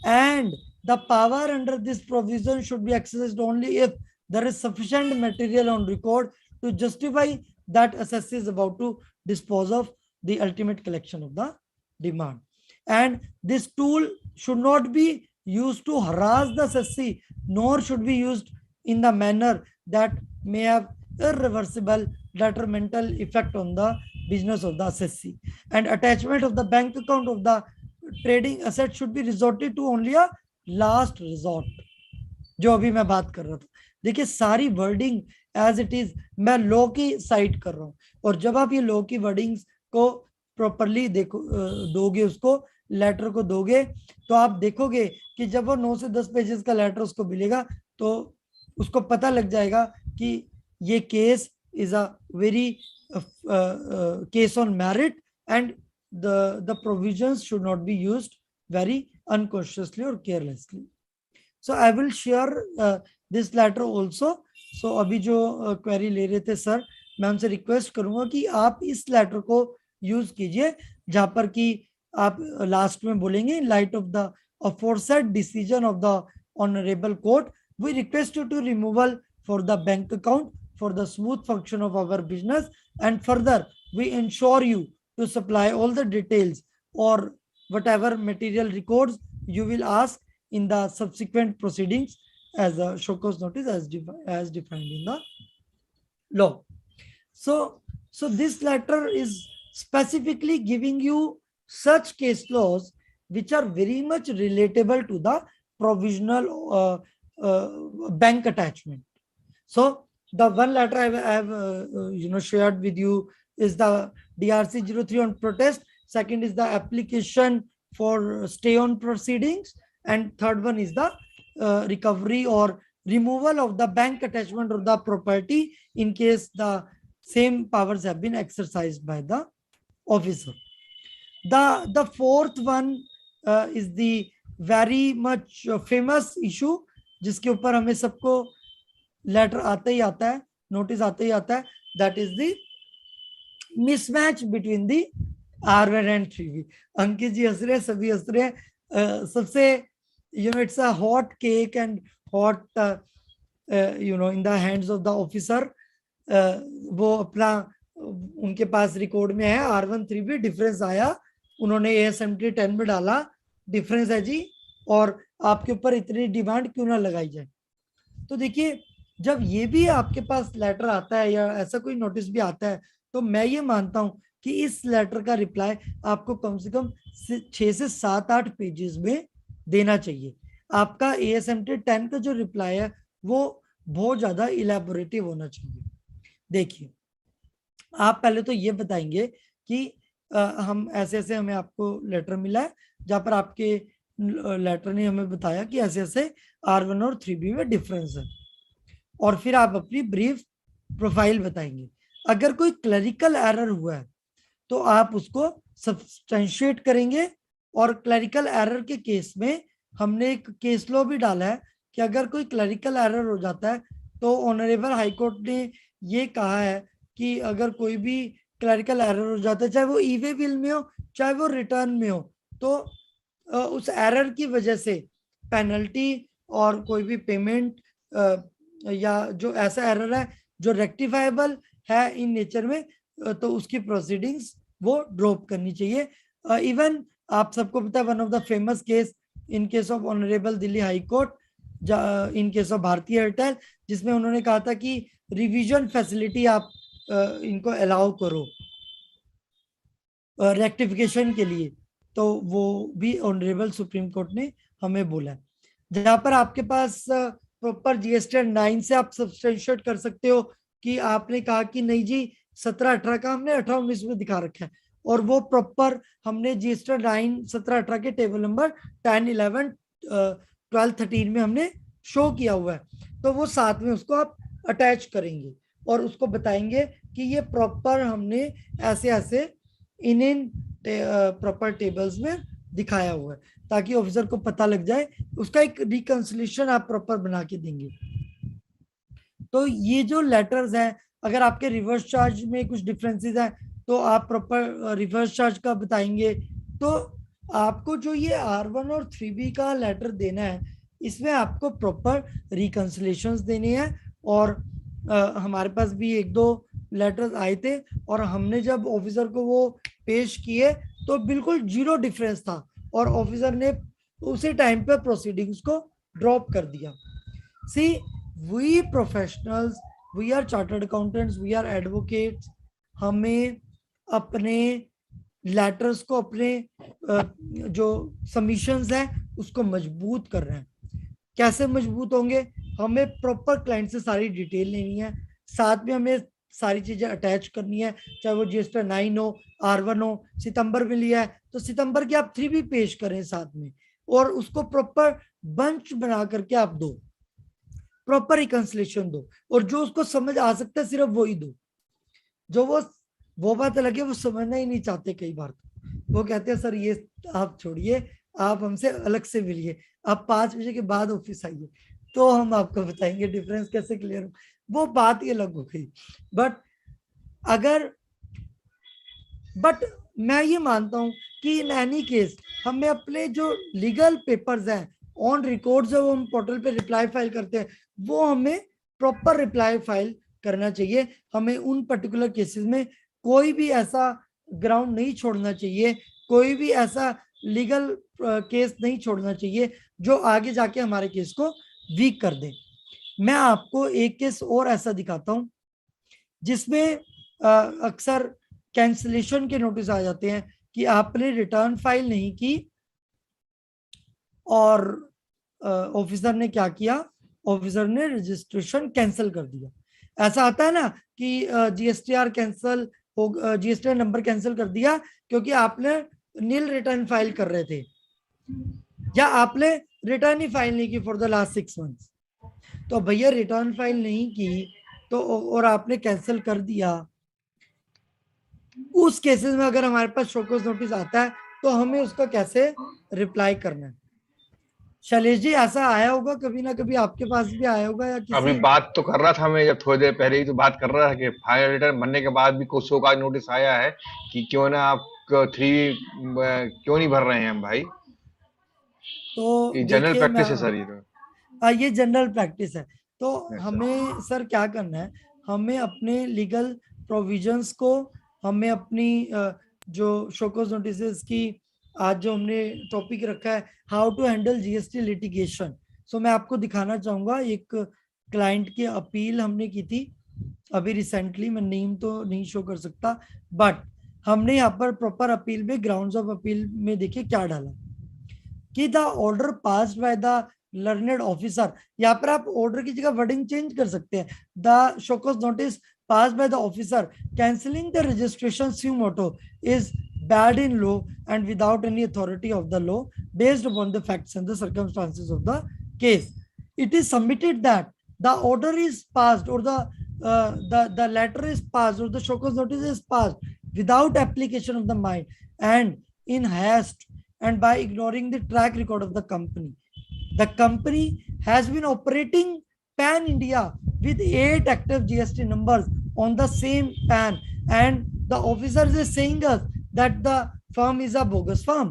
and the power under this provision should be exercised only if there is sufficient material on record to justify that assessee is about to dispose of the ultimate collection of the demand. And this tool should not be used to harass the assessee, nor should be used in the manner that may have irreversible detrimental effect on the business of the assessee. And attachment of the bank account of the trading asset should be resorted to only a last resort, जो अभी मैं बात कर रहा था। देखिए सारी wording as it is मैं लॉ की साइड कर रहा हूँ, और जब आप ये लॉ की वर्डिंग्स को प्रॉपरली दोगे, उसको लेटर को दोगे, तो आप देखोगे कि जब वो 9 से 10 पेजेस का लेटर उसको मिलेगा तो उसको पता लग जाएगा कि ये case is a very case on merit and the provisions should not be used very unconsciously or carelessly. So I will share this letter also सो अभी जो क्वेरी ले रहे थे सर, मैं उनसे रिक्वेस्ट करूंगा कि आप इस लेटर को यूज कीजिए, जहां पर कि आप लास्ट में बोलेंगे in light of the aforesaid decision of the honorable court, we request you to removal for the bank account for the smooth function of our business, and further we ensure you to supply all the details or whatever material records you will ask in the subsequent proceedings as a show cause notice as defined in the law. So this letter is specifically giving you such case laws which are very much relatable to the provisional bank attachment. So the one letter I have shared with you is the DRC 03 on protest. Second is the application for stay on proceedings, and third one is the recovery or removal of the bank attachment or the property in case the same powers have been exercised by the officer. The fourth one is the very much famous issue, जिसके ऊपर हमें सबको letter आता ही आता है, notice आता ही आता है, that is the mismatch between the R1 and 3B. अंकित जी हंस रहे हैं, सभी हंस रहे हैं. सबसे it's a hot cake and hot in the hands of the officer. वो अपना उनके पास रिकॉर्ड में है R1 3B डिफरेंस आया, उन्होंने ASMT 10 में डाला, डिफरेंस है जी, और आपके ऊपर इतनी डिमांड क्यों ना लगाई जाए. तो देखिए, जब ये भी आपके पास लेटर आता है या ऐसा कोई नोटिस भी आता है, तो मैं ये मानता हूं कि इस लेटर का रिप्लाई आपको कम से कम 6 से 7-8 पेजेस में देना चाहिए. आपका ASMT 10 का जो रिप्लाई है वो बहुत ज्यादा इलेबोरेटिव होना चाहिए. देखिए, आप पहले तो ये बताएंगे कि हम ऐसे हमें आपको लेटर मिला है, जहां पर आपके लेटर ने हमें बताया कि ऐसे R1 और 3B में डिफरेंस है, और फिर आप अपनी ब्रीफ प्रोफाइल बताएंगे. अगर कोई क्लरिकल एरर हुआ है तो आप उसको सब्सटेंशिएट करेंगे, और क्लरिकल एरर के केस में हमने एक केस लॉ भी डाला है कि अगर कोई क्लरिकल एरर हो जाता है तो ऑनरेबल हाई कोर्ट ने ये कहा है कि अगर कोई भी क्लरिकल एरर हो जाता है, चाहे वो ई-वे बिल में हो चाहे वो रिटर्न में हो, तो उस एरर की वजह से पेनल्टी और कोई भी पेमेंट या जो ऐसा एरर है जो रेक्टिफाइबल है इन नेचर में, तो उसकी प्रोसीडिंग्स वो ड्रॉप करनी चाहिए. इवन आप सबको पता है, one of the famous case in case of honourable Delhi high court, in case of Bharti Airtel, जिसमें उन्होंने कहा था कि रिवीजन फैसिलिटी आप इनको अलाउ करो रेक्टिफिकेशन के लिए, तो वो भी ऑनरेबल सुप्रीम कोर्ट ने हमें बोला. जहां पर आपके पास प्रॉपर GST 9 से आप सब्सटेंशिएट कर सकते हो कि आपने कहा कि नहीं जी 17-18 का हमने 18-19 में दिखा रखा है, और वो प्रॉपर हमने GST 9 17-18 के टेबल नंबर 10, 11, 12, 13 में हमने शो किया हुआ है, तो वो साथ में उसको आप अटैच करेंगे और उसको बताएंगे कि ये प्रॉपर हमने ऐसे इन प्रॉपर टेबल्स में दिखाया हुआ है, ताकि ऑफिसर को पता लग जाए. उसका एक रिकंसिलिएशन आप प्रॉपर बना के देंगे. तो ये जो लेटर्स हैं, अगर आपके रिवर्स चार्ज में कुछ डिफरेंसेस हैं तो आप प्रॉपर रिवर्स चार्ज का बताएंगे. तो आपको जो ये R1 और 3B का लेटर देना है, इसमें आपको प्रॉपर रिकंसिलिएशंस देने हैं. और हमारे पास भी 1-2 लेटर्स आए थे, और हमने जब ऑफिसर को वो पेश किए तो बिल्कुल 0 डिफरेंस था, और ऑफिसर ने उसी टाइम पे प्रोसीडिंग्स को ड्रॉप कर दिया. See, we professionals, we are chartered accountants, we are advocates, हमें अपने लेटर्स को, अपने जो सबमिशंस हैं उसको मजबूत कर रहे हैं. कैसे मजबूत होंगे? हमें प्रॉपर क्लाइंट से सारी डिटेल लेनी है, साथ में हमें सारी चीजें अटैच करनी है, चाहे वो GST 9 हो, R1 हो. सितंबर में लिया है तो सितंबर की आप 3B पेश करें साथ में, और उसको प्रॉपर बंच बना करके आप दो, प्रॉपर रिकंसिलिएशन दो, और जो उसको समझ आ सकता है सिर्फ वो ही दो. जो वो बात अलग है, वो समझना ही नहीं चाहते. कई बार वो कहते हैं सर ये आप छोड़िए, आप हमसे अलग से मिलिए, आप 5 बजे के बाद ऑफिस आइए, तो हम आपको बताएंगे डिफरेंस कैसे क्लियर हो. वो बात ही अलग हो गई। बट मैं ये मानता हूं कि इन एनी केस हमें अपने जो लीगल पेपर्स हैं ऑन रिकॉर्ड्स है, वो हम पोर्टल पे रिप्लाई फाइल करते हैं, वो हमें प्रॉपर रिप्लाई फाइल करना चाहिए। हमें उन पर्टिकुलर केसेस में कोई भी ऐसा ग्राउंड नहीं छोड़ना चाहिए, कोई भी ऐसा लीगल केस नहीं छोड़ना चाहिए जो आगे जाके हमारे केस को वीक कर दे। मैं आपको एक केस और ऐसा दिखाता हूं जिसमें अक्सर कैंसिलेशन के नोटिस आ जाते हैं कि आपने रिटर्न फाइल नहीं की और ऑफिसर ने क्या किया, ऑफिसर ने रजिस्ट्रेशन कैंसिल कर दिया। ऐसा आता है ना कि जीएसटीआर कैंसिल हो, जीएसटीआर नंबर कैंसिल कर दिया क्योंकि आपने नील रिटर्न फाइल कर रहे थे या आपने रिटर्न ही फाइल नहीं की फॉर द लास्ट 6 मंथ्स। तो भैया रिटर्न फाइल नहीं की तो और आपने कैंसिल कर दिया, उस केसेस में अगर हमारे पास शो कॉज नोटिस आता है तो हमें उसका कैसे रिप्लाई करना है। शैलेश जी, ऐसा आया होगा कभी ना कभी, आपके पास भी आया होगा या किसी? अभी बात तो कर रहा था मैं, जब थोड़ी देर पहले ही तो बात कर रहा था कि फाइनल रिटर्न बनने के बाद भी कुछ शो का नोटिस आया है कि क्यों ना आप 3 क्यों नहीं भर रहे हैं हम भाई। तो ये जनरल देखिए प्रैक्टिस है सर, ये तो। ये जनरल प्रैक्टिस है। तो Yes, sir. हमें सर क्या करना है, हमें अपने लीगल प्रोविजंस को, हमें अपनी जो शोकॉज नोटिस की आज जो हमने टॉपिक रखा है how to handle GST litigation, so मैं आपको दिखाना चाहूंगा एक क्लाइंट की अपील हमने की थी अभी रिसेंटली, मैं नेम तो नहीं शो कर सकता, बट हमने यहाँ पर प्रॉपर अपील में ग्राउंड्स ऑफ अपील में देखिए क्या डाला कि the order passed by the learned officer. यहाँ पर आप ऑर्डर की जगह वर्डिंग चेंज कर सकते हैं, the show cause notice passed by the officer cancelling the registration suo motu is bad in law and without any authority of the law based upon the facts and the circumstances of the case. It is submitted that the order is passed or the letter is passed or the show cause notice is passed without application of the mind and in haste and by ignoring the track record of the company. The company has been operating pan India with 8 active GST numbers on the same pan, and the officer is saying us that the firm is a bogus firm.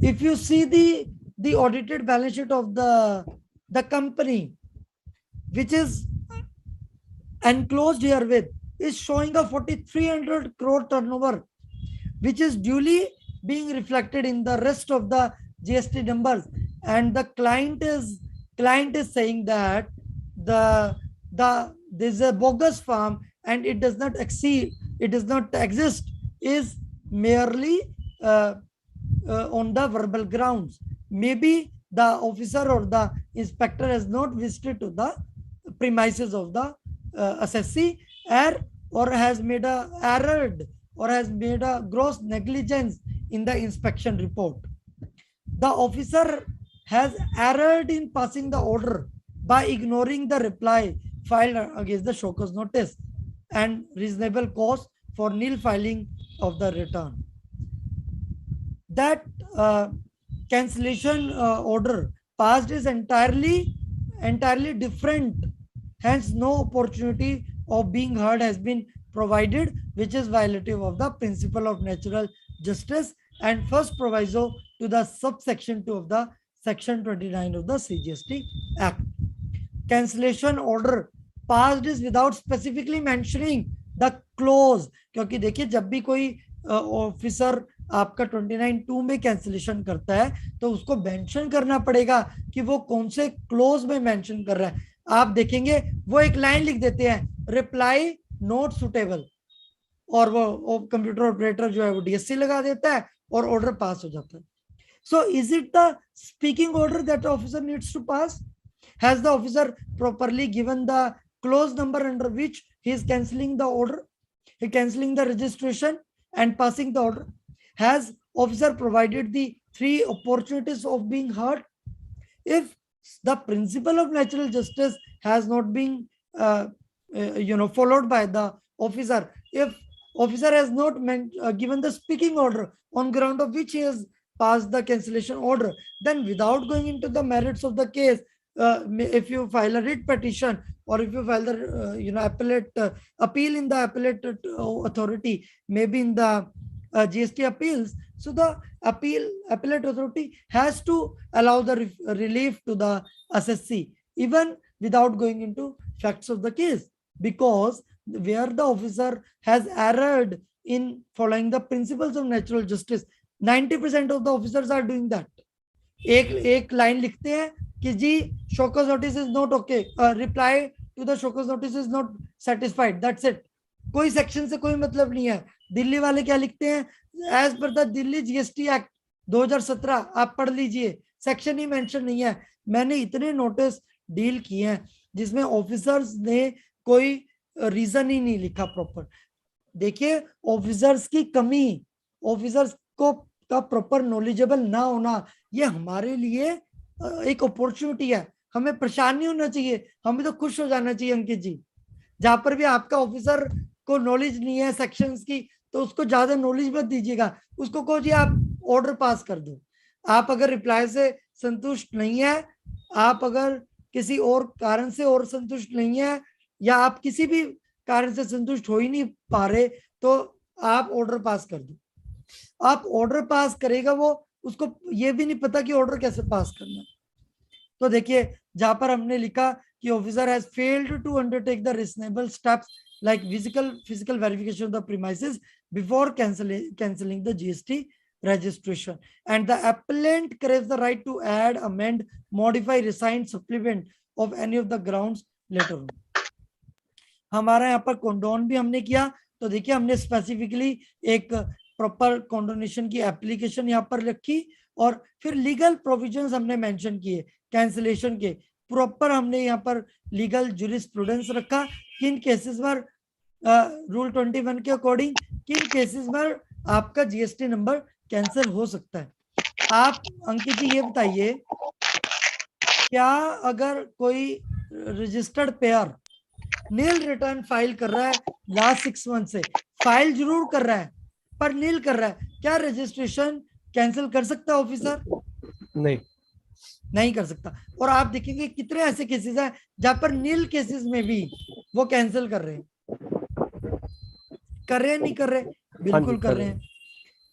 If you see the audited balance sheet of the company, which is enclosed here with, is showing a 4,300 crore turnover, which is duly being reflected in the rest of the GST numbers, and the client is saying that this is a bogus firm and it does not exist, is merely on the verbal grounds. Maybe the officer or the inspector has not visited to the premises of the assessee or has made a error or has made a gross negligence in the inspection report. The officer has erred in passing the order by ignoring the reply filed against the show cause notice and reasonable cause for nil filing of the return. That cancellation order passed is entirely different. Hence, no opportunity of being heard has been provided, which is violative of the principle of natural justice and first proviso to the subsection 2 of the section 29 of the CGST Act. Cancellation order passed is without specifically mentioning the clause, क्योंकि देखिए जब भी कोई officer आपका 29(2) में cancellation करता है तो उसको मेंशन करना पड़ेगा कि वो कौन से क्लोज में मेंशन कर रहा है। आप देखेंगे वो एक लाइन लिख देते हैं, रिप्लाई नॉट सुटेबल, और वो कंप्यूटर ऑपरेटर जो है वो डीएससी लगा देता है और ऑर्डर पास हो जाता है। So is it the speaking order that officer needs to pass? Has the officer properly given the clause number under which he is cancelling the order, he cancelling the registration and passing the order? Has officer provided the 3 opportunities of being heard? If the principle of natural justice has not been followed by the officer, if officer has not given the speaking order on ground of which he has passed the cancellation order, then without going into the merits of the case, if you file a writ petition or if you file the appellate appeal in the appellate authority, maybe in the GST appeals, so the appellate authority has to allow the relief to the assessee even without going into facts of the case, because where the officer has erred in following the principles of natural justice, 90% of the officers are doing that. एक line लिखते हैं कि जी show cause notice is not okay, reply to the show cause notice is not satisfied, that's it. कोई section से कोई मतलब नहीं है. दिल्ली वाले क्या लिखते हैं, as per the Delhi GST act 2017, आप पढ़ लीजिए, सेक्शन ही मेंशन नहीं है. मैंने इतने नोटिस डील किए हैं जिसमें ऑफिसर्स ने कोई रीजन ही नहीं लिखा प्रॉपर. देखिए ऑफिसर्स की कमी, ऑफिसर्स को का प्रॉपर नॉलेजेबल ना होना, ये हमारे लिए एक अपॉर्चुनिटी है. हमें परेशान नहीं होना चाहिए, हमें तो खुश हो जाना चाहिए अंकित जी. जहां पर भी आपका ऑफिसर को नॉलेज नहीं है सेक्शंस की, तो उसको ज्यादा नॉलेज मत दीजिएगा, उसको कहो जी आप ऑर्डर पास कर दो. आप अगर रिप्लाई से संतुष्ट नहीं है, आप अगर किसी और कारण से और संतुष्ट नहीं है, या आप किसी भी कारण से संतुष्ट हो ही नहीं पा रहे, तो आप ऑर्डर पास कर दो. आप ऑर्डर पास करेगा वो, उसको ये भी नहीं पता कि ऑर्डर कैसे पास करना. तो देखिए जहां पर हमने लिखा कि officer has failed to undertake the reasonable steps like physical verification of the premises before cancelling the GST registration, and the appellant craves the right to add, amend, modify, resign, supplement of any of the grounds later on. हमारा यहाँ पर कॉन्डोन भी हमने किया. तो देखिए हमने specifically एक प्रॉपर कॉन्डोनेशन की एप्लीकेशन यहाँ पर रखी, और फिर लीगल प्रोविजंस हमने मेंशन किए कैंसिलेशन के. प्रॉपर हमने यहाँ पर लीगल जुरिस्प्रूडेंस रखा, किन केसेस पर रूल 21 के अकॉर्डिंग किन केसेस पर आपका जीएसटी नंबर कैंसिल हो सकता है. आप अंकित जी ये बताइए, क्या अगर कोई रजिस्टर्ड पेयर नील रिटर्न फाइल कर रहा है लास्ट 6 मंथ से, फाइल जरूर कर रहा है पर नील कर रहा है, क्या रजिस्ट्रेशन कैंसिल कर सकता है ऑफिसर? नहीं कर सकता. और आप देखेंगे कितने ऐसे केसेस हैं जहां पर नील केसेस में भी वो कैंसिल कर रहे हैं. नहीं कर रहे? बिल्कुल कर रहे हैं.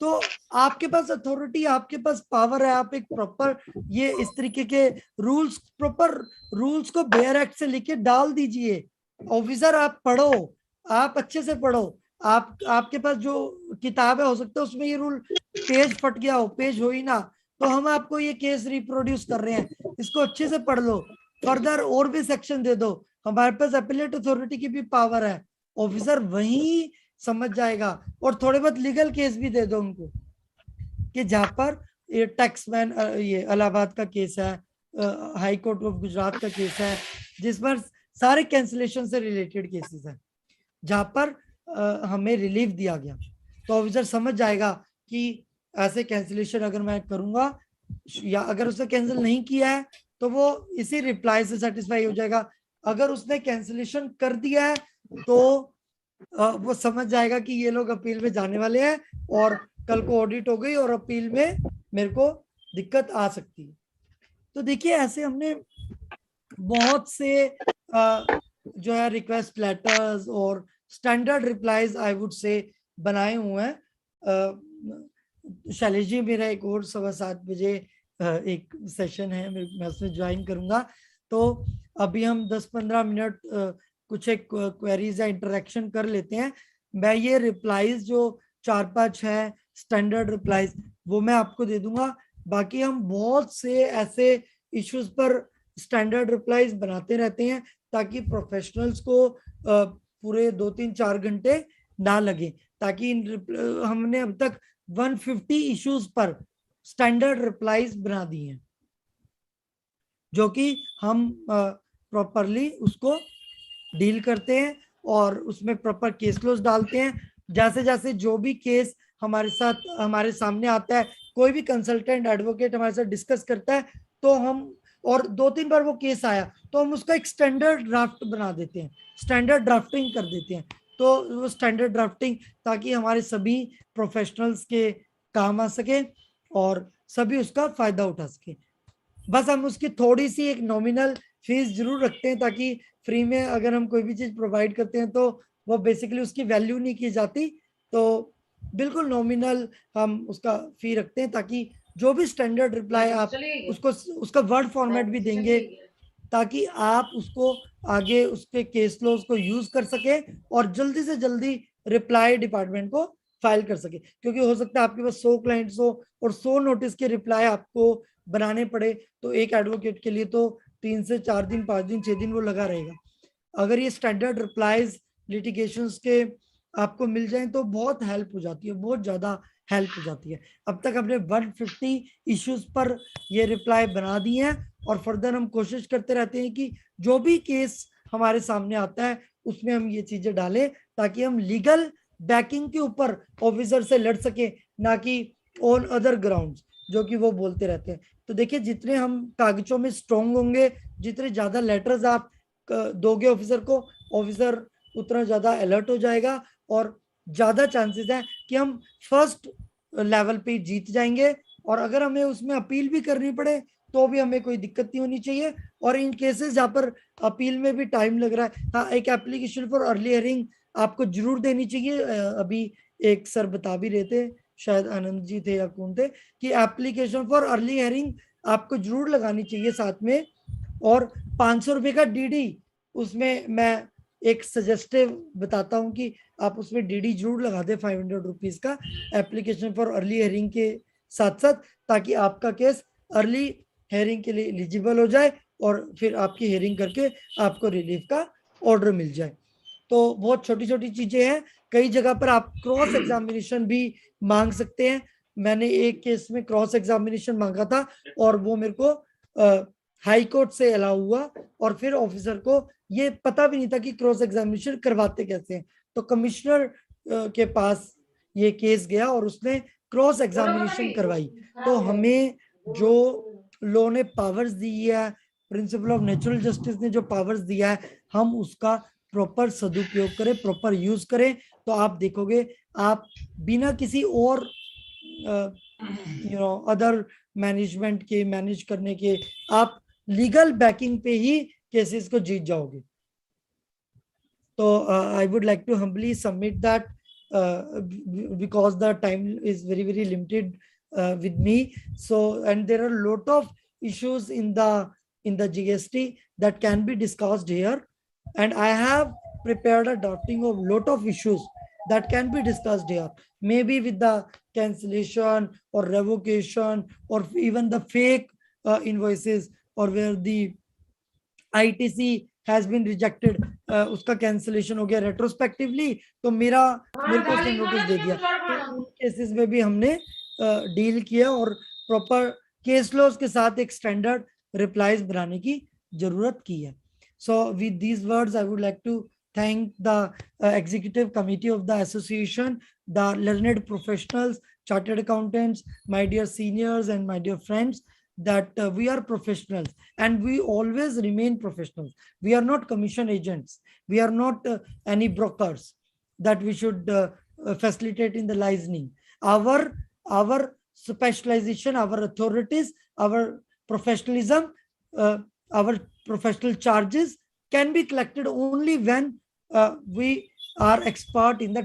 तो आपके पास अथॉरिटी, आपके पास पावर है, आप एक प्रॉपर ये इस तरीके के रूल्स, प्रॉपर रूल्स को बेयर एक्ट से लेके डाल दीजिए. ऑफिसर आप पढ़ो, आप अच्छे से पढ़ो. आपके पास जो किताब है, हो सकता है उसमें ये रूल पेज फट गया हो, पेज हो ही ना, तो हम आपको ये केस रिप्रोड्यूस कर रहे हैं, इसको अच्छे से पढ़ लो. फर्दर और भी सेक्शन दे दो. हमारे पास अपीलेट अथॉरिटी की भी पावर है, ऑफिसर वही समझ जाएगा. और थोड़े बहुत लीगल केस भी दे दो उनको, कि जहां पर ये टैक्समैन, ये इलाहाबाद का केस है, हाई कोर्ट ऑफ गुजरात का केस है, जिस पर सारे कैंसिलेशन से रिलेटेड केसेस हैं, जहां पर हमें रिलीफ दिया गया. तो ऑफिसर समझ जाएगा कि ऐसे कैंसिलेशन अगर मैं करूंगा, या अगर उसने कैंसिल नहीं किया है तो वो इसी रिप्लाई से सेटिस्फाई हो जाएगा. अगर उसने कैंसिलेशन कर दिया है तो वो समझ जाएगा कि ये लोग अपील में जाने वाले हैं, और कल को ऑडिट हो गई और अपील में मेरे को दिक्कत आ सकती है. तो देखिए ऐसे हमने बहुत से जो है रिक्वेस्ट लेटर्स और standard replies I would say बनाए हुए हैं. शैलेश जी, मेरा एक और 7:15 बजे एक सेशन है, मैं उसमें ज्वाइन करूंगा. तो अभी हम 10-15 मिनट कुछ एक क्वेरीज या इंटरेक्शन कर लेते हैं. मैं ये रिप्लाईज जो 4-5 है स्टैंडर्ड रिप्लाईज, वो मैं आपको दे दूंगा. बाकी हम बहुत से ऐसे इश्यूज पर स्टैंडर्ड रिप्लाईज बनाते रहते हैं, ताकि प्रोफेशनल्स को पूरे 2-3-4 घंटे ना लगे. ताकि हमने अब तक 150 इश्यूज पर स्टैंडर्ड रिप्लाईज बना दिए हैं, जो कि हम प्रॉपरली उसको डील करते हैं और उसमें प्रॉपर केस क्लोज डालते हैं. जैसे जैसे जो भी केस हमारे साथ हमारे सामने आता है, कोई भी कंसल्टेंट एडवोकेट हमारे साथ डिस्कस करता है, तो हम, और 2-3 बार वो केस आया तो हम उसका एक स्टैंडर्ड ड्राफ्ट बना देते हैं, स्टैंडर्ड ड्राफ्टिंग कर देते हैं. तो वो स्टैंडर्ड ड्राफ्टिंग ताकि हमारे सभी प्रोफेशनल्स के काम आ सके और सभी उसका फायदा उठा सके. बस हम उसकी थोड़ी सी एक नॉमिनल फीस जरूर रखते हैं, ताकि फ्री में अगर हम कोई भी चीज प्रोवाइड करते हैं तो वो बेसिकली उसकी वैल्यू नहीं की जाती। तो बिल्कुल नॉमिनल हम उसका फी रखते हैं, ताकि जो भी स्टैंडर्ड रिप्लाई आप उसको उसका वर्ड फॉर्मेट भी देंगे, ताकि आप उसको आगे उसके केस लॉज को यूज कर सके और जल्दी से जल्दी रिप्लाई डिपार्टमेंट को फाइल कर सके। क्योंकि हो सकता है आपके पास 100 क्लाइंट्स हो और 100 नोटिस के रिप्लाई आपको बनाने पड़े, तो एक एडवोकेट के लिए तो 3 से 4 दिन, 5 दिन, 6 दिन वो लगा रहेगा। अगर ये स्टैंडर्ड रिप्लाईज लिटिगेशंस के आपको मिल जाए तो बहुत हेल्प हो जाती है, बहुत ज्यादा हेल्प हो जाती है। अब तक हमने 150 इश्यूज पर ये रिप्लाई बना दिए हैं और फर्दर हम कोशिश करते रहते हैं कि जो भी केस हमारे सामने आता है उसमें हम ये चीजें डालें, ताकि हम लीगल बैकिंग के ऊपर ऑफिसर से लड़ सके, ना कि ऑन अदर ग्राउंड्स जो कि वो बोलते रहते हैं। तो देखिए, जितने हम कागजों में स्ट्रॉन्ग होंगे, जितने ज्यादा लेटर्स आप दोगे ऑफिसर को, ऑफिसर उतना ज्यादा अलर्ट हो जाएगा और ज्यादा चांसेस है कि हम फर्स्ट लेवल पे जीत जाएंगे। और अगर हमें उसमें अपील भी करनी पड़े तो भी हमें कोई दिक्कत नहीं होनी चाहिए। और इन केसेस जहाँ पर अपील में भी टाइम लग रहा है, हाँ, एक एप्लीकेशन फॉर अर्ली हियरिंग आपको जरूर देनी चाहिए। अभी एक सर बता भी रहे थे, शायद आनंद जी थे या कौन थे, कि एप्लीकेशन फॉर अर्ली हियरिंग आपको जरूर लगानी चाहिए साथ में। और 500 रुपए का डीडी, उसमें मैं एक सजेस्टिव बताता हूं कि आप उसमें डीडी जरूर लगा दे 500 रुपीज का एप्लीकेशन फॉर अर्ली हियरिंग के साथ साथ, ताकि आपका केस अर्ली हियरिंग के लिए एलिजिबल हो जाए और फिर आपकी हियरिंग करके आपको रिलीफ का ऑर्डर मिल जाए। तो बहुत छोटी छोटी चीजें हैं। कई जगह पर आप क्रॉस एग्जामिनेशन भी मांग सकते हैं। मैंने एक केस में क्रॉस एग्जामिनेशन मांगा था और वो मेरे को हाई कोर्ट से अलाउ हुआ, और फिर ऑफिसर को ये पता भी नहीं था कि क्रॉस एग्जामिनेशन करवाते कैसे हैं। तो कमिश्नर के पास ये केस गया और उसने क्रॉस एग्जामिनेशन करवाई। तो हमें जो लॉ ने पावर्स दी है, प्रिंसिपल ऑफ नेचुरल जस्टिस ने जो पावर्स दिया है, हम उसका प्रॉपर सदुपयोग करें, प्रॉपर यूज करें। तो आप देखोगे, आप बिना किसी और अदर मैनेजमेंट के मैनेज करने के, आप लीगल बैकिंग पे ही केसेस को जीत जाओगे। तो I would like to humbly submit that because the time is very limited with me. So, and there are a lot of issues in the GST that can be discussed here, and I have prepared a drafting of lot of issues that can be discussed here, maybe with the cancellation or revocation or even the fake invoices, or where the ITC has been rejected, उसका cancellation हो गया retrospectively, तो मेरे को उसने notice दे दिया। तो उन केसेस में भी हमने डील किया और प्रॉपर केस लॉज के साथ एक स्टैंडर्ड रिप्लाईज बनाने की जरूरत की है। So with these words I would like to thank the executive committee of the association, the learned professionals, chartered accountants, my dear seniors and my dear friends, that we are professionals and we always remain professionals. We are not commission agents. We are not any brokers that we should facilitate in the licensing. Our specialization, our authorities, our professionalism, our professional charges can be collected only when we are expert in the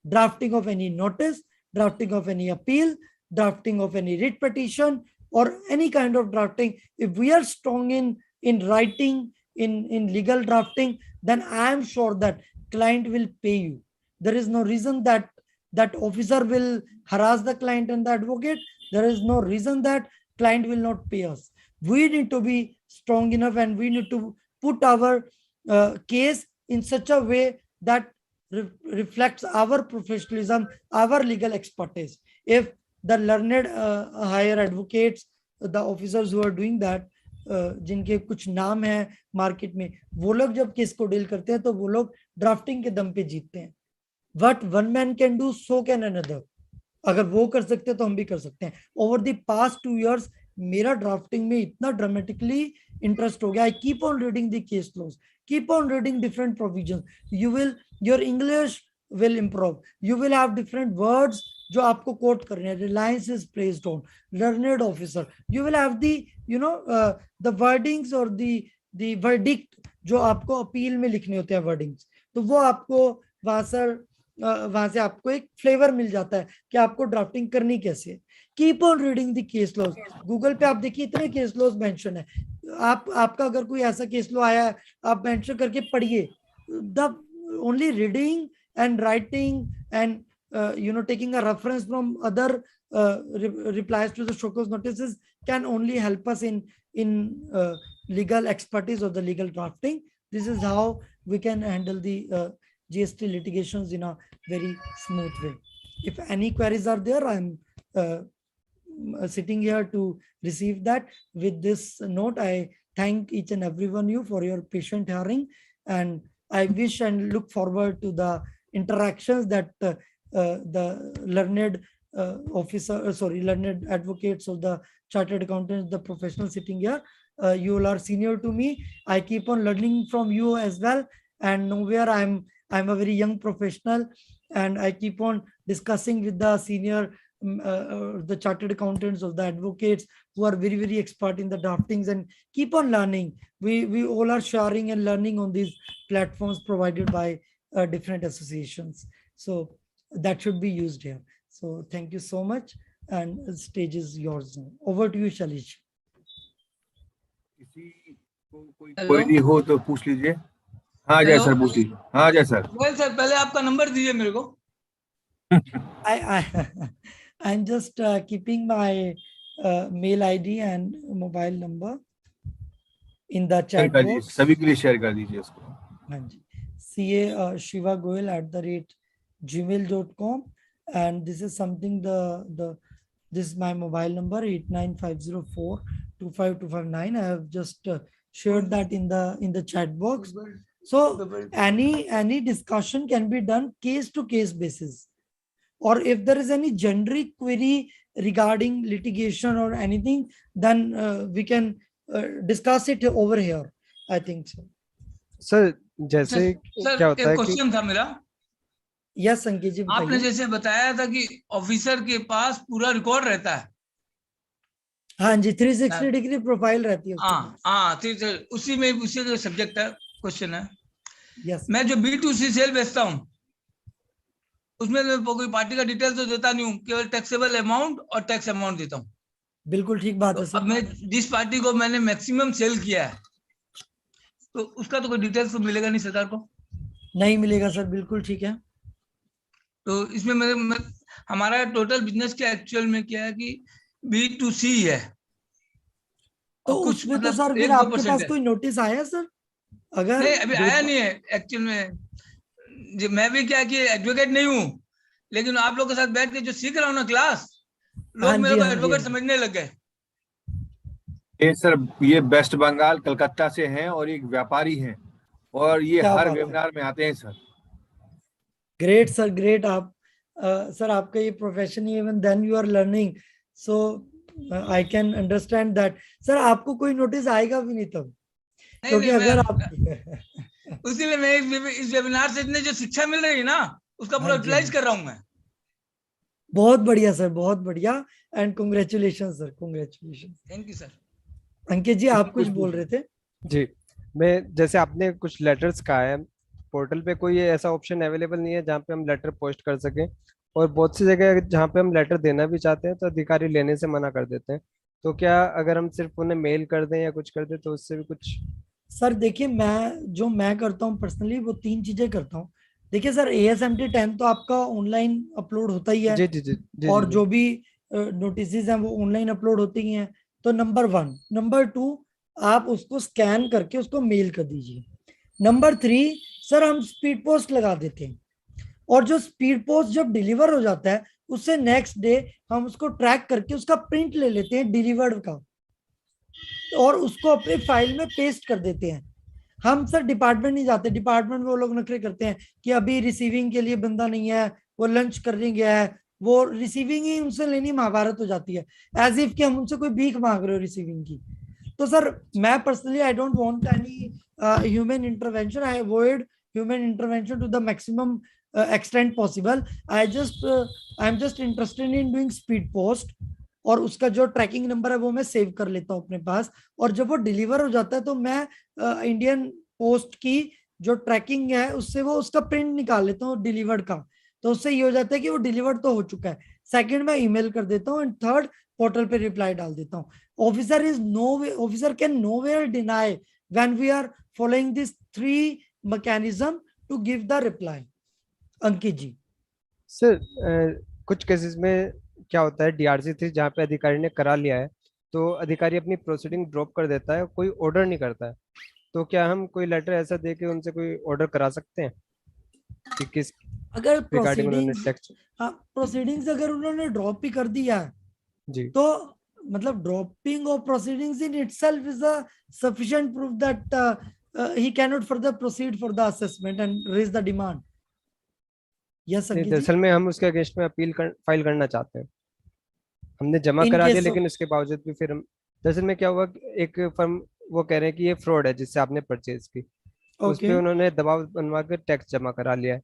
drafting of any notice, drafting of any appeal, drafting of any writ petition, or any kind of drafting. If we are strong in writing, in legal drafting, then I am sure that client will pay you. There is no reason that officer will harass the client and the advocate. There is no reason that client will not pay us. We need to be strong enough and we need to put our case in such a way that reflects our professionalism, our legal expertise. If the learned higher advocates, the officers who are doing that, जिनके कुछ नाम है market में, वो लोग जब case को deal करते हैं तो वो लोग ड्राफ्टिंग के दम पे जीतते हैं. What one man can do, so can another. अगर वो कर सकते हैं तो हम भी कर सकते हैं. Over the past 2 years मेरा ड्राफ्टिंग में इतना ड्रामेटिकली इंटरेस्ट हो गया. I keep on reading the case laws, keep on reading different provisions. Your English will improve. You will have different words जो आपको quote करने हैं. Reliance is placed on, learned officer. You will have the the wordings or the verdict जो आपको appeal में लिखने होते हैं wordings. तो वो आपको वहां से आपको एक फ्लेवर मिल जाता है कि आपको ड्राफ्टिंग करनी कैसे है. Keep on reading the case laws. Google पे आप देखिए इतने केस लॉज मेंशन है. आपका अगर कोई ऐसा केस लॉ आया है आप मेंशन करके पढ़िए. The only reading and writing and taking a reference from other replies to the show cause notices can only help us in legal expertise or the legal drafting. This is how we can handle the GST litigations in a very smooth way. If any queries are there, I'm sitting here to receive that. With this note, I thank each and every one of you for your patient hearing, and I wish and look forward to the interactions that the learned learned advocates of the chartered accountants, the professionals sitting here, you all are senior to me. I keep on learning from you as well, and nowhere I'm a very young professional, and I keep on discussing with the senior the chartered accountants of the advocates who are very, very expert in the draftings, and keep on learning. We all are sharing and learning on these platforms provided by different associations. So that should be used here. So thank you so much, and the stage is yours now. Over to you, Shalish. किसी को कोई नहीं हो तो पूछ लीजिए. हाँ जय सर पूछ लीजिए. हाँ जय सर. गोयल सर पहले आपका नंबर दीजिए मेरे को. I'm just keeping my mail ID and mobile number in the chat box. सभी के लिए शेयर कर दीजिए उसको. हाँ जी. CA Shiva Goel @gmail.com, and this is something this is my mobile number 895042529. I have just shared that in the chat box. So any discussion can be done case to case basis, or if there is any generic query regarding litigation or anything, then we can discuss it over here. I think so. Sir जैसे क्या होता है कि question था मेरा. Yes संकेत जी, आपने जैसे बताया था कि ऑफिसर के पास पूरा रिकॉर्ड रहता है. हाँ जी, 360 डिग्री प्रोफाइल रहती है. हाँ उसी में उसी का सब्जेक्ट है, क्वेश्चन है. यस. मैं जो B2C सेल बेचता हूँ उसमें मैं कोई पार्टी का डिटेल तो देता नहीं हूँ, केवल टैक्सेबल अमाउंट और टैक्स अमाउंट देता हूँ. बिल्कुल ठीक बात है सर. अब मैं जिस पार्टी को मैंने मैक्सिमम सेल किया है तो उसका तो कोई डिटेल्स तो मिलेगा नहीं सरकार को. नहीं मिलेगा सर, बिल्कुल ठीक है. तो इसमें हमारा टोटल बिजनेस क्या एक्चुअल में क्या है कि B2C है. तो उसमें तो सर फिर आपके पास कोई नोटिस आया सर? अगर नहीं अभी आया नहीं है एक्चुअल में. मैं भी क्या कि एडवोकेट नहीं हूँ, लेकिन आप लोगों के साथ बैठ के जो सीख रहा हूँ ना क्लास, लोग मेरे को एडवोकेट समझने लग गए. ये सर ये वेस्ट बंगाल कलकत्ता से हैं और एक व्यापारी हैं और ये हर वेबिनार में आते हैं सर. Great sir, great. आप सर आपका ये प्रोफेशन ही, even then you are learning, so I can understand that. Sir आपको कोई नोटिस आएगा भी नहीं तब, क्योंकि अगर आप उसीलिए मैं इस वेबिनार से इतने जो शिक्षा मिल रही है ना उसका पूरा यूटिलाइज कर रहा हूँ मैं. बहुत बढ़िया सर, बहुत बढ़िया, and congratulation sir, congratulation. Thank you sir. Ankit ji आप कुछ बोल रहे थे? जी, मैं जैसे आपने कुछ लेटर्स कहा है, पोर्टल पे कोई ऐसा ऑप्शन अवेलेबल नहीं है जहाँ पे हम लेटर पोस्ट कर सकें, और बहुत सी जगह जहाँ पे हम लेटर देना भी चाहते हैं तो अधिकारी लेने से मना कर देते हैं. तो क्या अगर हम सिर्फ उन्हें मेल कर दें या कुछ कर दें तो उससे भी कुछ? सर देखिए, मैं करता हूँ पर्सनली वो 3 चीजें करता हूँ. देखिए सर, ASMT 10 तो आपका ऑनलाइन अपलोड होता ही है. जी जी जी. और जो भी नोटिस हैं वो ऑनलाइन अपलोड होती ही हैं. तो नंबर 1. नंबर 2, आप उसको स्कैन करके उसको मेल कर दीजिए. नंबर 3, सर हम स्पीड पोस्ट लगा देते हैं, और जो स्पीड पोस्ट जब डिलीवर हो जाता है उससे नेक्स्ट डे हम उसको ट्रैक करके उसका प्रिंट ले लेते हैं डिलीवर्ड का, और उसको अपने फाइल में पेस्ट कर देते हैं. हम सर डिपार्टमेंट नहीं जाते. डिपार्टमेंट में वो लोग नखरे करते हैं कि अभी रिसीविंग के लिए बंदा नहीं है, वो लंच करने गया है, वो रिसीविंग ही उनसे लेनी महाभारत हो जाती है, एज इफ कि हम उनसे कोई भीख मांग रहे हो रिसीविंग की. तो सर मैं personally I don't want any human intervention. I avoid human intervention to the maximum extent possible. I'm just interested in doing speed post, और उसका जो ट्रैकिंग नंबर है वो मैं सेव कर लेता हूँ अपने पास, और जब वो डिलीवर हो जाता है तो मैं इंडियन पोस्ट की जो ट्रैकिंग है उससे वो उसका प्रिंट निकाल लेता हूँ डिलीवर्ड का, तो उससे ये हो जाता है कि वो डिलीवर्ड तो हो चुका है। सेकंड, मैं ईमेल कर देता हूँ, एंड थर्ड, पोर्टल पे रिप्लाई डाल देता हूँ। Officer can nowhere deny when we are following this 3 mechanism to give the reply. Ankit ji. Sir कुछ केसेस में क्या होता है, DRC-3 जहाँ पे अधिकारी ने करा लिया है तो अधिकारी अपनी प्रोसीडिंग ड्रॉप कर देता है, कोई ऑर्डर नहीं करता है, तो क्या हम कोई लेटर ऐसा दे के उनसे कोई ऑर्डर करा सकते हैं कि किस अगर रिगार्डिंग उन्होंने टेक्स्ट प्रोसीडिंग्स अगर उन्होंने ड्रॉप भी कर दिया है जी, तो मतलब dropping of proceedings in itself is a sufficient proof that he cannot further proceed for the assessment and raise the demand. Yes, Sangeet ji? दरअसल में हम उसके अगेंस्ट में अपील फाइल करना चाहते हैं। हमने जमा In करा case दिया of- लेकिन उसके बावजूद भी फिर हम, दरअसल में क्या हुआ, एक फर्म वो कह रहे हैं कि ये फ्रॉड है जिससे आपने परचेज की, उस Okay. पे उन्होंने दबाव बनवा के टैक्स जमा करा लिया है,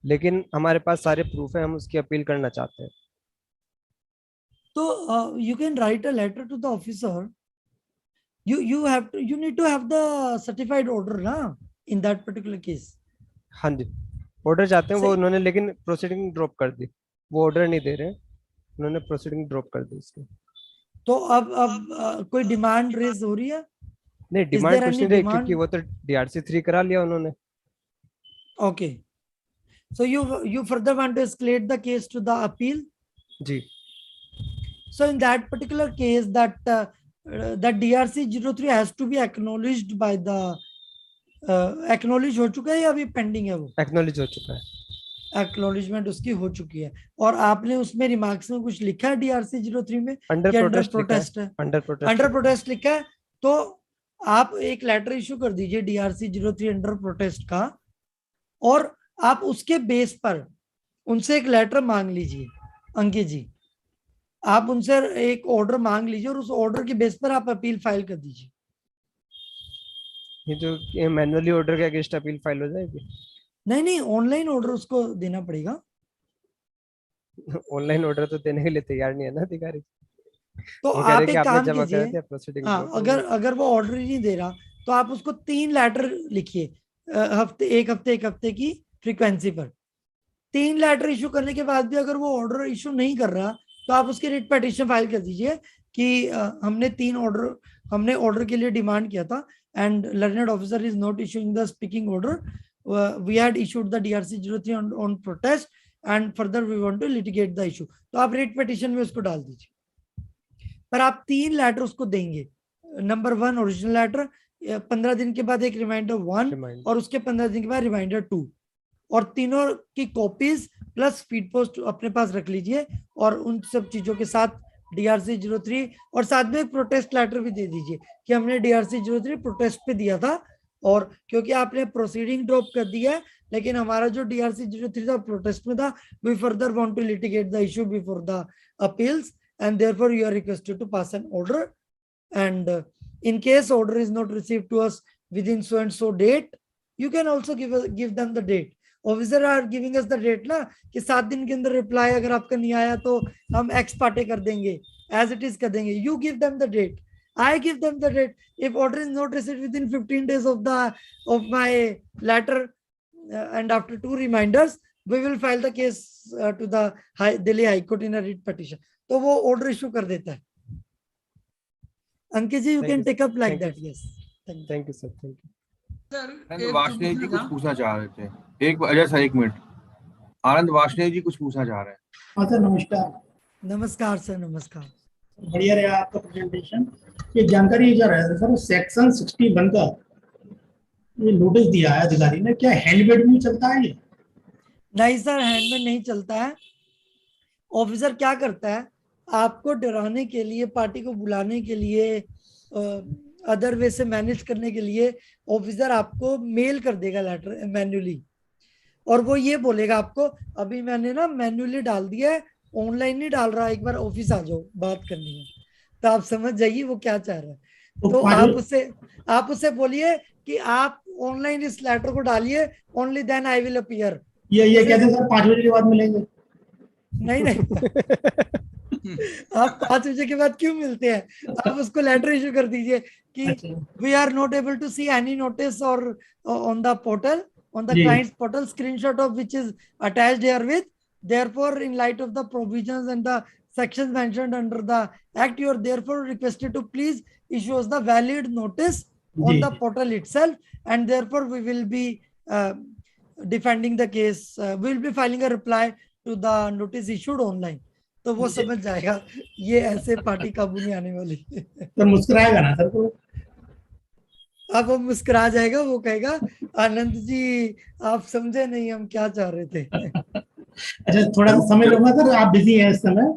लेकिन हमारे पास सारे प्रूफ है, हम उसकी अपील करना चाहते हैं। So you can write a letter to the officer. You need to have the certified order na in that particular case. हाँ जी, ऑर्डर चाहते हैं वो सही। उन्होंने, लेकिन प्रोसीडिंग ड्रॉप कर दी, वो ऑर्डर नहीं दे रहे हैं, उन्होंने प्रोसीडिंग ड्रॉप कर दी इसकी। तो अब कोई डिमांड रेज हो रही है? नहीं, Is डिमांड there कुछ any नहीं रही demand? क्योंकि वो तो DRC-3 करा लिया उन्होंने। Okay. So you further want to escalate the case to the appeal? Ji, So in that particular case, that DRC-03 has to be acknowledged by the acknowledge हो चुका है या अभी पेंडिंग है? वो एक्नॉलेज हो चुका है, एक्नॉलेजमेंट उसकी हो चुकी है, और आपने उसमें रिमार्क्स में कुछ लिखा है DRC-03 में अंडर कि अंडर प्रोटेस्ट लिखा प्रोटेस्ट है? है, अंडर प्रोटेस्ट अंडर प्रोटेस्ट लिखा है, तो आप एक लेटर इशू कर दीजिए DRC-03 अंडर प्रोटेस्ट का, और आप उसके बेस पर उनसे एक लेटर मांग लीजिए। अंकित जी, आप उनसे एक ऑर्डर मांग लीजिए और उस ऑर्डर के बेस पर आप अपील फाइल कर दीजिए। ये जो मैनुअली ऑर्डर के अगेंस्ट अपील फाइल हो जाएगी? नहीं, ऑनलाइन ऑर्डर उसको देना पड़ेगा। ऑनलाइन ऑर्डर तो देने के लिए तैयार नहीं है ना अधिकारी, तो वो कह रहे आप हैं कि एक आपने काम जमा कीजिए, कर दिया, प्रोसीडिंग हाँ, अगर वो ऑर्डर ही नहीं दे रहा तो आप उसको 3 लेटर लिखिए, एक हफ्ते की फ्रीक्वेंसी पर। 3 लेटर इशू करने के बाद भी अगर वो ऑर्डर इशू नहीं कर रहा तो आप उसकी रिट पिटीशन फाइल कर दीजिए कि हमने ऑर्डर के लिए डिमांड किया था, and learned officer is not issuing the speaking order, we had issued the DRC-03 on protest and further we want to litigate the issue. तो आप रिट पिटीशन में उसको डाल दीजिए, पर आप 3 लेटर उसको देंगे। नंबर 1 ओरिजिनल लेटर, 15 दिन के बाद एक रिमाइंडर 1, और उसके 15 दिन के बाद रिमाइंडर 2, और तीनों की कॉपीज प्लस स्पीड पोस्ट अपने पास रख लीजिए, और उन सब चीजों के साथ DRC-03, और साथ में एक प्रोटेस्ट लेटर भी दे दीजिए कि हमने DRC-03 प्रोटेस्ट पे दिया था, और क्योंकि आपने प्रोसीडिंग ड्रॉप कर दिया है लेकिन हमारा जो DRC-03 था प्रोटेस्ट में था, we further want to litigate the issue before the appeals, and therefore you are requested to pass an order, and in case order is not received to us within so and so date, you can also give them the date. Officer are giving us the date ना कि 7 दिन के अंदर reply अगर आपका नहीं आया तो हम एक्स पार्टे कर देंगे, as it is कर देंगे। You give them the date, I give them the date. If order is not received within 15 days of my letter, and after 2 reminders, we will file the case to the Delhi High Court in a writ petition. तो वो order issue कर देता है। Ankit ji, you can take up like that. Yes, thank you sir, thank you Anand Varshney ji कुछ पूछना चाह रहे थे, एक मिनट, आनंद वार्ष्णेय जी कुछ पूछना चाह रहे हैं। हाँ सर, नमस्कार। नमस्कार सर, नमस्कार। बढ़िया रहा आपका प्रेजेंटेशन। ये जानकारी जो है सर, सेक्शन 61 का ये नोटिस दिया है अधिकारी ने, क्या हैंडमेड में चलता है ये? नहीं सर, हैंडमेड नहीं चलता है। ऑफिसर क्या करता है, आपको डराने के लिए, पार्टी को बुलाने के लिए, अदर वे से मैनेज करने के लिए ऑफिसर आपको मेल कर देगा लेटर मैन्युअली, और वो ये बोलेगा आपको अभी मैंने ना मैन्युअली डाल दिया है, ऑनलाइन नहीं डाल रहा, एक बार ऑफिस आ जाओ, बात करनी है। तो आप समझ जाइए वो क्या चाह रहा है। तो आप उससे बोलिए कि आप ऑनलाइन इस लेटर को डालिए, only then I will appear. ये कहते हैं सर 5 बजे के बाद मिलेंगे। नहीं आप 5 बजे के बाद क्यों मिलते हैं? आप उसको लेटर इशू कर दीजिए कि we are not able to see any notice और on the portal, on the client's portal, screenshot of which is attached herewith. Therefore, in light of the provisions and the sections mentioned under the act, you are therefore requested to please issue us the valid notice on the portal itself, and therefore we will be defending the case. We will be filing a reply to the notice issued online. तो वो समझ जाएगा ये ऐसे party काबू नहीं आने वाली। तो मुस्कुराएगा ना सर को? अब वो मुस्कुरा जाएगा, वो कहेगा आनंद जी आप समझे नहीं हम क्या चाह रहे थे। अच्छा थोड़ा सा समय लूंगा सर, आप बिजी हैं इस समय।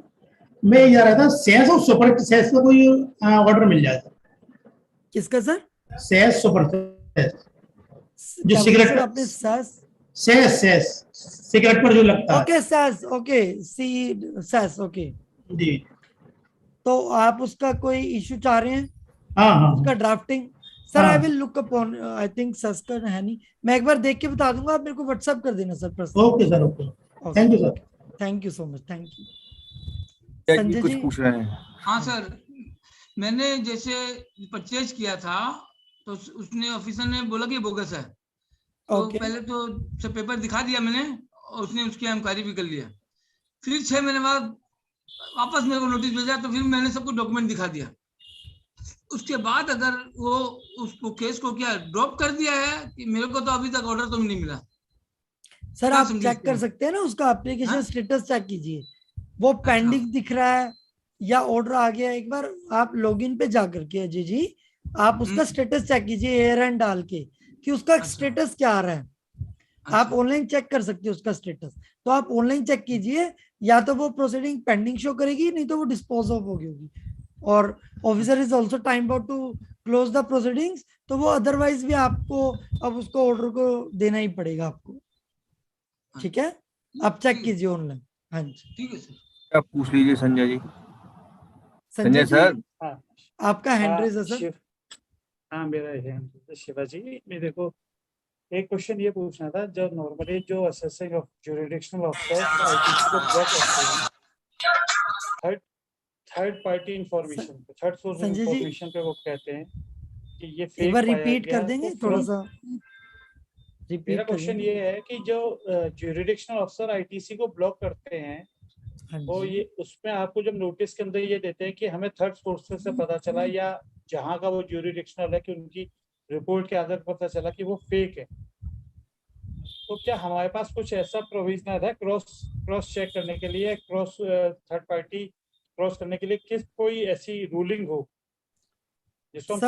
मैं ये जा रहा था सेस और सुपर सेस का कोई ऑर्डर मिल जाए सर? किसका सर? सेस सुपर सेस जो सिगरेट, आपने सेस सेस सिगरेट पर जो लगता है। ओके सेस, ओके सी सेस, ओके जी। तो आप उसका कोई इशू चाह रहे हैं? हाँ उसका drafting sir I will look upon, I think सस्कर है नहीं, मैं एक बार देख के बता दूंगा, आप मेरे को व्हाट्सएप कर देना sir personal. Okay sir, okay thank you sir. Thank you so much, thank you. Sanjay कुछ पूछ रहे हैं? हाँ सर, मैंने जैसे परचेज किया था तो उसने ऑफिसर ने बोला कि बोगस है, तो पहले तो सब पेपर दिखा दिया मैंने और उसने उसकी इंक्वायरी भी कर लिया। फिर 6 महीने बाद वापस मेरे को नोटिस भेजा तो फिर मैंने सबको डॉक्यूमेंट दिखा दिया। उसके बाद अगर वो उसको केस को क्या ड्रॉप कर दिया है कि मेरे को तो अभी तक ऑर्डर तो नहीं मिला। सर आप चेक कर सकते हैं ना उसका एप्लीकेशन स्टेटस चेक कीजिए, वो पेंडिंग दिख रहा है या ऑर्डर आ गया। एक बार आप लॉगिन पे जाकर के अजय जी आप उसका स्टेटस चेक कीजिए एयर एंड डाल के कि उसका स्टेटस क्या आ रहा है। आप ऑनलाइन चेक कर सकते हो उसका स्टेटस, तो आप ऑनलाइन चेक कीजिए, या तो वो प्रोसीडिंग पेंडिंग शो करेगी, नहीं तो वो डिस्पोज ऑफ होगी और officer is also time bound to close the proceedings, तो वो अदरवाइज भी आपको अब उसको ऑर्डर को देना ही पड़ेगा आपको। ठीक है, आप चेक कीजिए ऑनलाइन। हाँ जी ठीक है सर, आप पूछ लीजिए संजय जी। संजय सर आपका हैंड रेज है सर? हाँ मेरा हैंड शिवाजी। मैं देखो एक क्वेश्चन ये पूछना था, जो नॉर्मली जो असेसिंग ऑफ जुरिडिक्शनल ऑफिसर आईटीसी को ब्लॉक करते हैं third party information, third source information पे वो कहते हैं कि ये फेक। एक बार रिपीट कर देंगे थोड़ा सा? मेरा क्वेश्चन ये है कि जो जुरिडिक्शनल ऑफिसर आईटीसी को ब्लॉक करते हैं वो ये उसमें आपको जब नोटिस के अंदर ये देते हैं कि हमें थर्ड सोर्सेस से पता चला या जहां का वो जुरिडिक्शनल है कि उनकी रिपोर्ट के आधार पर पता चला कि वो फेक है, तो क्या हमारे पास कुछ ऐसा प्रोविजन है क्रॉस चेक करने के लिए, क्रॉस थर्ड पार्टी क्रॉस करने के लिए किस कोई ऐसी रूलिंग हो जिसको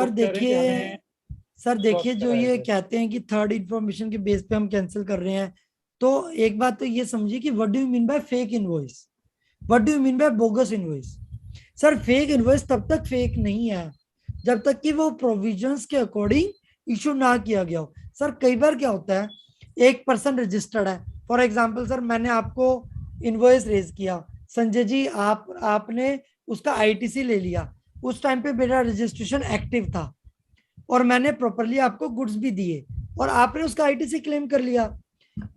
सर देखिए जो ये कहते हैं कि थर्ड इंफॉर्मेशन के बेस पे हम कैंसिल कर रहे हैं, तो एक बात तो ये समझिए कि what do you mean by fake invoice, what do you mean by bogus invoice? Sir fake invoice तब तक फेक नहीं है जब तक कि वो प्रोविजंस के अकॉर्डिंग इशू ना किया गया हो। सर कई बार क्या होता है, एक पर्सन रजिस्टर्ड है, फॉर एग्जांपल सर मैंने आपको इनवॉइस रेज किया, संजय जी आपने उसका आईटीसी ले लिया, उस टाइम पे मेरा रजिस्ट्रेशन एक्टिव था और मैंने प्रॉपर्ली आपको गुड्स भी दिए और आपने उसका आईटीसी क्लेम कर लिया।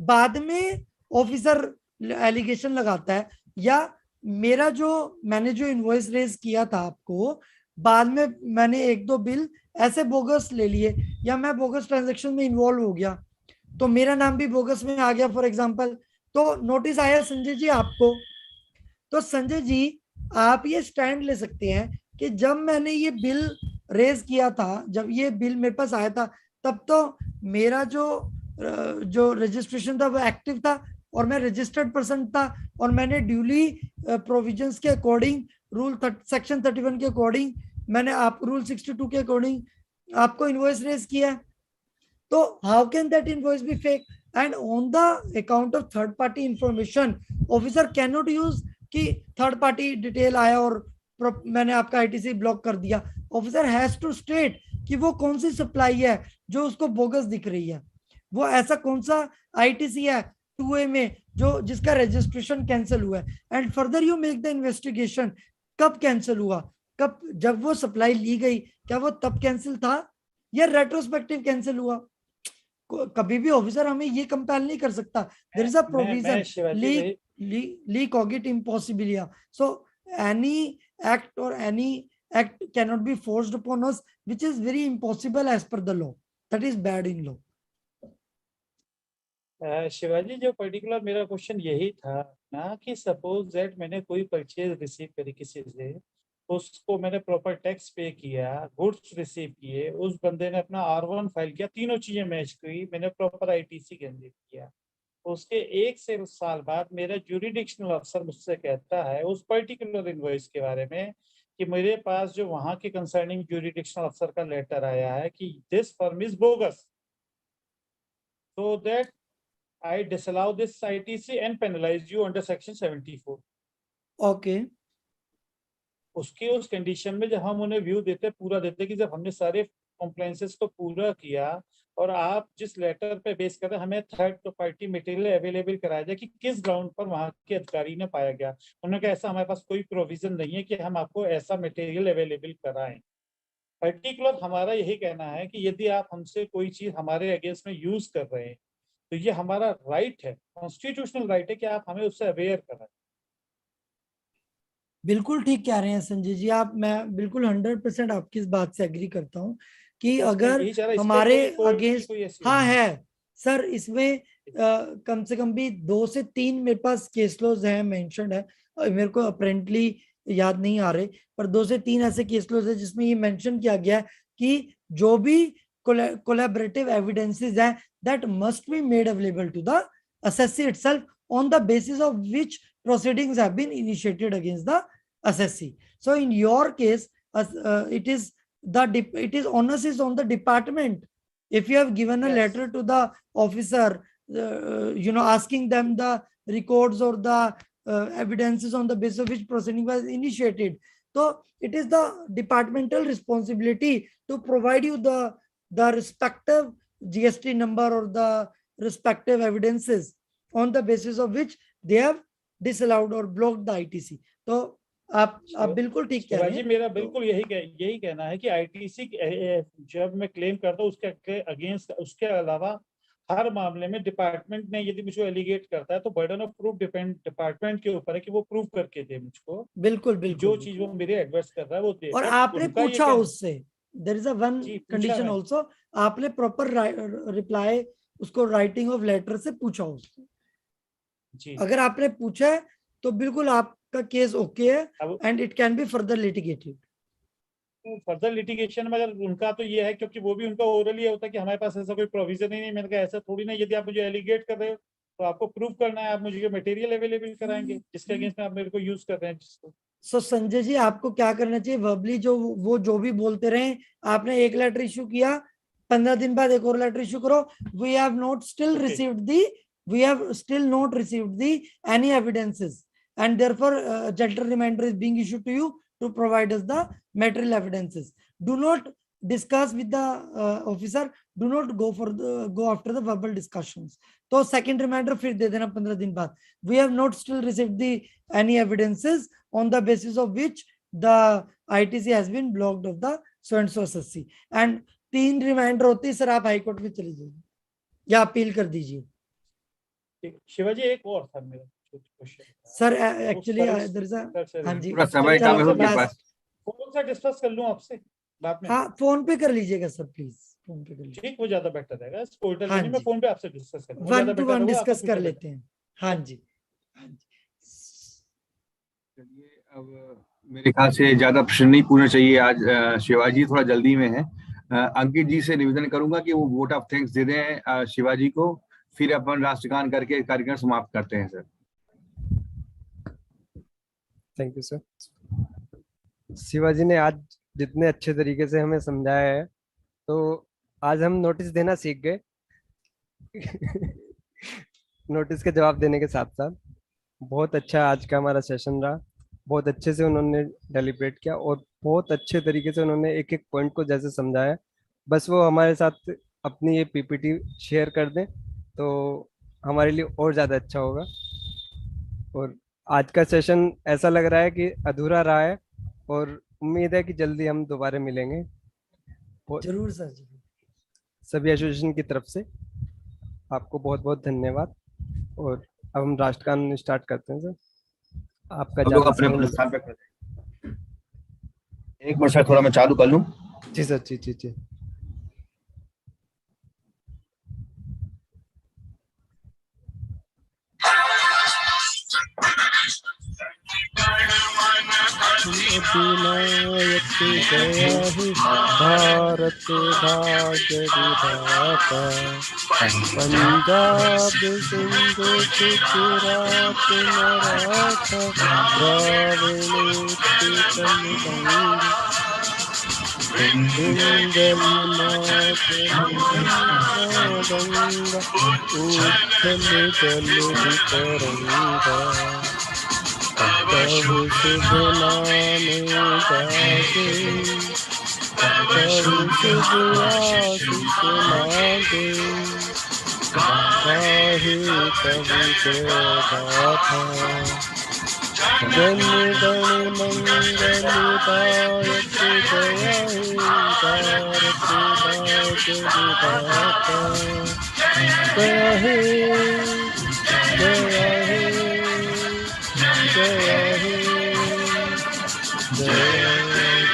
बाद में ऑफिसर एलिगेशन लगाता है या मैंने जो इनवॉइस रेज किया था आपको, बाद में मैंने 1-2 बिल ऐसे बोगस ले लिए या मैं बोगस ट्रांजैक्शन में इन्वॉल्व हो गया तो मेरा नाम भी बोगस में आ गया फॉर एग्जांपल, तो नोटिस आया संजय जी आपको, तो संजय जी आप ये स्टैंड ले सकते हैं कि जब मैंने ये बिल रेज किया था, जब ये बिल मेरे पास आया था, तब तो मेरा जो रजिस्ट्रेशन था वो एक्टिव था और मैं रजिस्टर्ड पर्सन था और मैंने ड्यूली प्रोविजंस के अकॉर्डिंग रूल सेक्शन 31 के अकॉर्डिंग मैंने रूल 62 के अकॉर्डिंग आपको इनवॉइस रेज किया। तो how can that invoice B fake? And on the account of third party information officer can not use कि थर्ड पार्टी डिटेल आया और मैंने आपका आईटीसी ब्लॉक कर दिया। ऑफिसर हैज टू स्टेट कि वो कौन सी सप्लाई है जो उसको बोगस दिख रही है, वो ऐसा कौन सा आईटीसी है 2A में जिसका रजिस्ट्रेशन कैंसिल हुआ है, and further you make the investigation कब कैंसिल हुआ, कब जब वो सप्लाई ली गई क्या वो तब कैंसिल था या रेट्रोस्पेक्टिव कैंसिल हुआ। कभी भी ऑफिसर हमें ये कंपेल नहीं कर सकता. देयर इज अ प्रोविजन ली cogit impossibilia. So any act और any act cannot be forced upon us which is very impossible as per the law. That is bad in law. Shivaji, जो particular मेरा question यही था ना कि suppose that मैंने कोई परचेज रिसीव करी किसी से, उसको मैंने प्रॉपर टैक्स पे किया, गुड्स रिसीव किए, उस बंदे ने अपना R1 फाइल किया, तीनों चीजें मैच की, मैंने प्रॉपर ITC जनरेट किया. उसके 1 से साल बाद मेरा ज्यूरिडिक्शनल अफसर मुझसे कहता है उस पर्टिकुलर इनवॉइस के बारे में कि मेरे पास जो वहां के कंसर्निंग ज्यूरिडिक्शनल अफसर का लेटर आया है कि this firm is bogus, so that I disallow this ITC and penalise you under section 74. Okay. उसकी उस कंडीशन में जब हम उन्हें व्यू देते पूरा देते कि जब हमने सारे कॉम्प्लायंसेस को पूरा किया और आप जिस लेटर पे बेस कर रहे हैं हमें थर्ड पार्टी मटेरियल अवेलेबल कराया जाए कि किस ग्राउंड पर वहां के अधिकारी ने पाया गया. उन्होंने कहा ऐसा हमारे पास कोई प्रोविजन नहीं है कि हम आपको ऐसा मटेरियल अवेलेबल कराएं. पर्टिकुलर हमारा यही कहना है कि यदि आप हमसे कोई चीज हमारे अगेंस्ट में यूज कर रहे हैं तो ये हमारा राइट है, कॉन्स्टिट्यूशनल राइट है कि आप हमें उससे अवेयर कराएं. बिल्कुल ठीक कह रहे हैं संजय जी आप. मैं बिल्कुल 100% आपकी इस बात से एग्री करता हूँ कि अगर हमारे अगेंस्ट, हाँ है सर, इसमें कम से कम भी 2 से 3 मेरे पास केस लॉज हैं, मेंशन्ड है, मेरे को अपेरेंटली याद नहीं आ रहे, पर 2 से 3 ऐसे केस लॉज है जिसमें ये मेंशन किया गया है कि जो भी कोलैबोरेटिव एविडेंसेस हैं that must be made available to the assessee itself on the basis of which proceedings have been initiated against the assessee. So in your case, it is onus is on the department. If you have given a letter to the officer, asking them the records or the evidences on the basis of which proceeding was initiated, so it is the departmental responsibility to provide you the respective GST number or the respective evidences on the basis of which they have disallowed or blocked the ITC. तो आप बिल्कुल ठीक कह रहे हैं. मेरा बिल्कुल यही कहना है कि ITC जब मैं क्लेम करता हूँ उसके अगेंस्ट, उसके अलावा हर मामले में डिपार्टमेंट ने यदि मुझे एलिगेट करता है तो बर्डन ऑफ प्रूफ डिपार्टमेंट के ऊपर है कि वो प्रूफ करके दे मुझको. बिल्कुल जो चीज वो मेरे एडवर्स कर रहा है वो दे. और आपने पूछा उससे, there is a one condition also, आपने प्रॉपर रिप्लाई उसको राइटिंग ऑफ लेटर से पूछा उससे. अगर आपने पूछा है तो बिल्कुल आपका केस ओके है and it can be further litigated. Further litigation में अगर उनका तो ये है क्योंकि वो भी उनका ओरली होता है कि हमारे पास ऐसा कोई प्रोविजन ही नहीं. मैंने कहा ऐसा थोड़ी ना, यदि आप मुझे एलिगेट कर रहे हो तो आपको प्रूफ करना है, आप मुझे मटेरियल अवेलेबल कराएंगे जिसके अगेंस्ट में आप मेरे को यूज कर रहे हैं जिसको. सो संजय जी आपको क्या करना चाहिए, वर्बली जो भी बोलते रहे, आपने एक लेटर इश्यू किया, 15 दिन बाद एक और लेटर इश्यू करो. We have not still received the any evidences and therefore a gentle reminder is being issued to you to provide us the material evidences. Do not discuss with the officer, do not go after the verbal discussions. तो second reminder फिर दे देना 15 दिन बाद. We have not still received the any evidences on the basis of which the ITC has been blocked of the so and so assessee. And 3 reminder होती है sir, आप high court में चले जाइए या अपील कर दीजिए. शिवाजी एक और था मेरा sir, actually there is a, हाँ जी, समय कम है मेरे पास. फोन से डिस्कस कर लूं आपसे बाद में. हाँ फोन पे कर लीजिएगा सर प्लीज, फोन पे कर लीजिए. ठीक, वो ज्यादा बेटर रहेगा. इस पोर्टल में मैं फोन पे आपसे डिस्कस कर लूं, 1-to-1 डिस्कस कर लेते हैं. हाँ जी. चलिए, अब मेरे ख्याल से ज्यादा प्रश्न नहीं पूछना चाहिए आज. शिवाजी थोड़ा जल्दी में है. अंकित जी से निवेदन करूंगा कि वो वोट ऑफ थैंक्स दे दें शिवाजी को, फिर अपन राष्ट्रगान करके कार्यक्रम समाप्त करते हैं sir. Thank you sir. Shivaji ने आज जितने अच्छे तरीके से हमें समझाया है तो आज हम नोटिस देना सीख गए. नोटिस के जवाब देने के साथ साथ बहुत अच्छा आज का हमारा सेशन रहा. बहुत अच्छे से उन्होंने डेलिब्रेट किया और बहुत अच्छे तरीके से उन्होंने एक एक पॉइंट को जैसे समझाया. बस वो हमारे साथ अपनी ये PPT शेयर कर दें तो हमारे लिए और ज़्यादा अच्छा होगा. और आज का सेशन ऐसा लग रहा है कि अधूरा रहा है और उम्मीद है कि जल्दी हम दोबारा मिलेंगे. जरूर सर, सभी एसोसिएशन की तरफ से आपको बहुत बहुत धन्यवाद। और अब हम राष्ट्रगान स्टार्ट करते हैं सर। आपका हम लोग अपने अपने स्थान पे खड़े हैं। एक मिनट सर, थोड़ा मैं चालू कर लूं। जी सर, जी जी जी। अधिनायक गया है भारत भाग्य विधाता, पंजाब सिंध गुजरात मराठा द्राविड़ उत्कल गंगा उच्छल जल तरंगा, तब शुभ नामे जागे, तब शुभ आशीष मांगे, गाहे तब जय गाथा। जन गण मंगलदायक जय हे भारत भाग्य विधाता, जय हे जय हे जय हे जय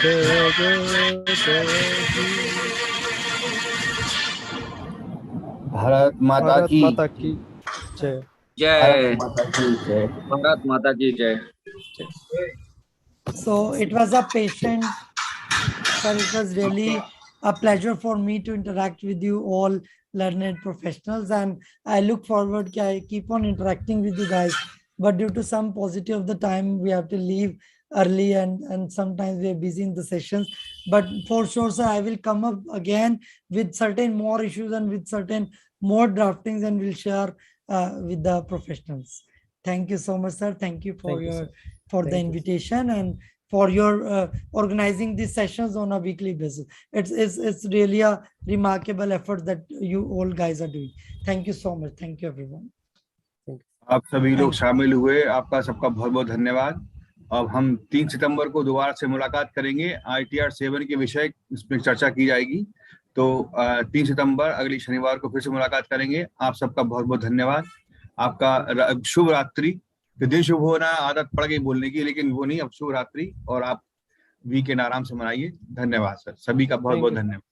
जय जय जय हे। भारत माता भारत की माता की जय। जय। भारत माता की जय। भारत माता की जय। So it was a patient, sir. It was really a pleasure for me to interact with you all learned professionals, and I look forward that I keep on interacting with you guys. But due to some paucity of the time, we have to leave early, and sometimes we are busy in the sessions. But for sure, sir, I will come up again with certain more issues and with certain more draftings, and we'll share with the professionals. Thank you so much, sir. Thank you for Thank you, your sir. for the Thank you. invitation and for your organizing these sessions on a weekly basis. It's really a remarkable effort that you all guys are doing. Thank you so much. Thank you, everyone. आप सभी लोग Thank you. शामिल हुए, आपका सबका बहुत बहुत धन्यवाद। अब हम 3 सितंबर को दोबारा से मुलाकात करेंगे। ITR 7 के विषय इसमें चर्चा की जाएगी। तो 3 सितंबर अगली शनिवार को फिर से मुलाकात करेंगे। आप सबका बहुत बहुत धन्यवाद। आपका शुभ रात्रि। दिन शुभ होना आदत पड़ गई बोलने की, लेकिन वो नहीं, अब शुभ रात्रि और आप वीकेंड आराम से मनाइए। धन्यवाद सर, सभी का बहुत बहुत धन्यवाद।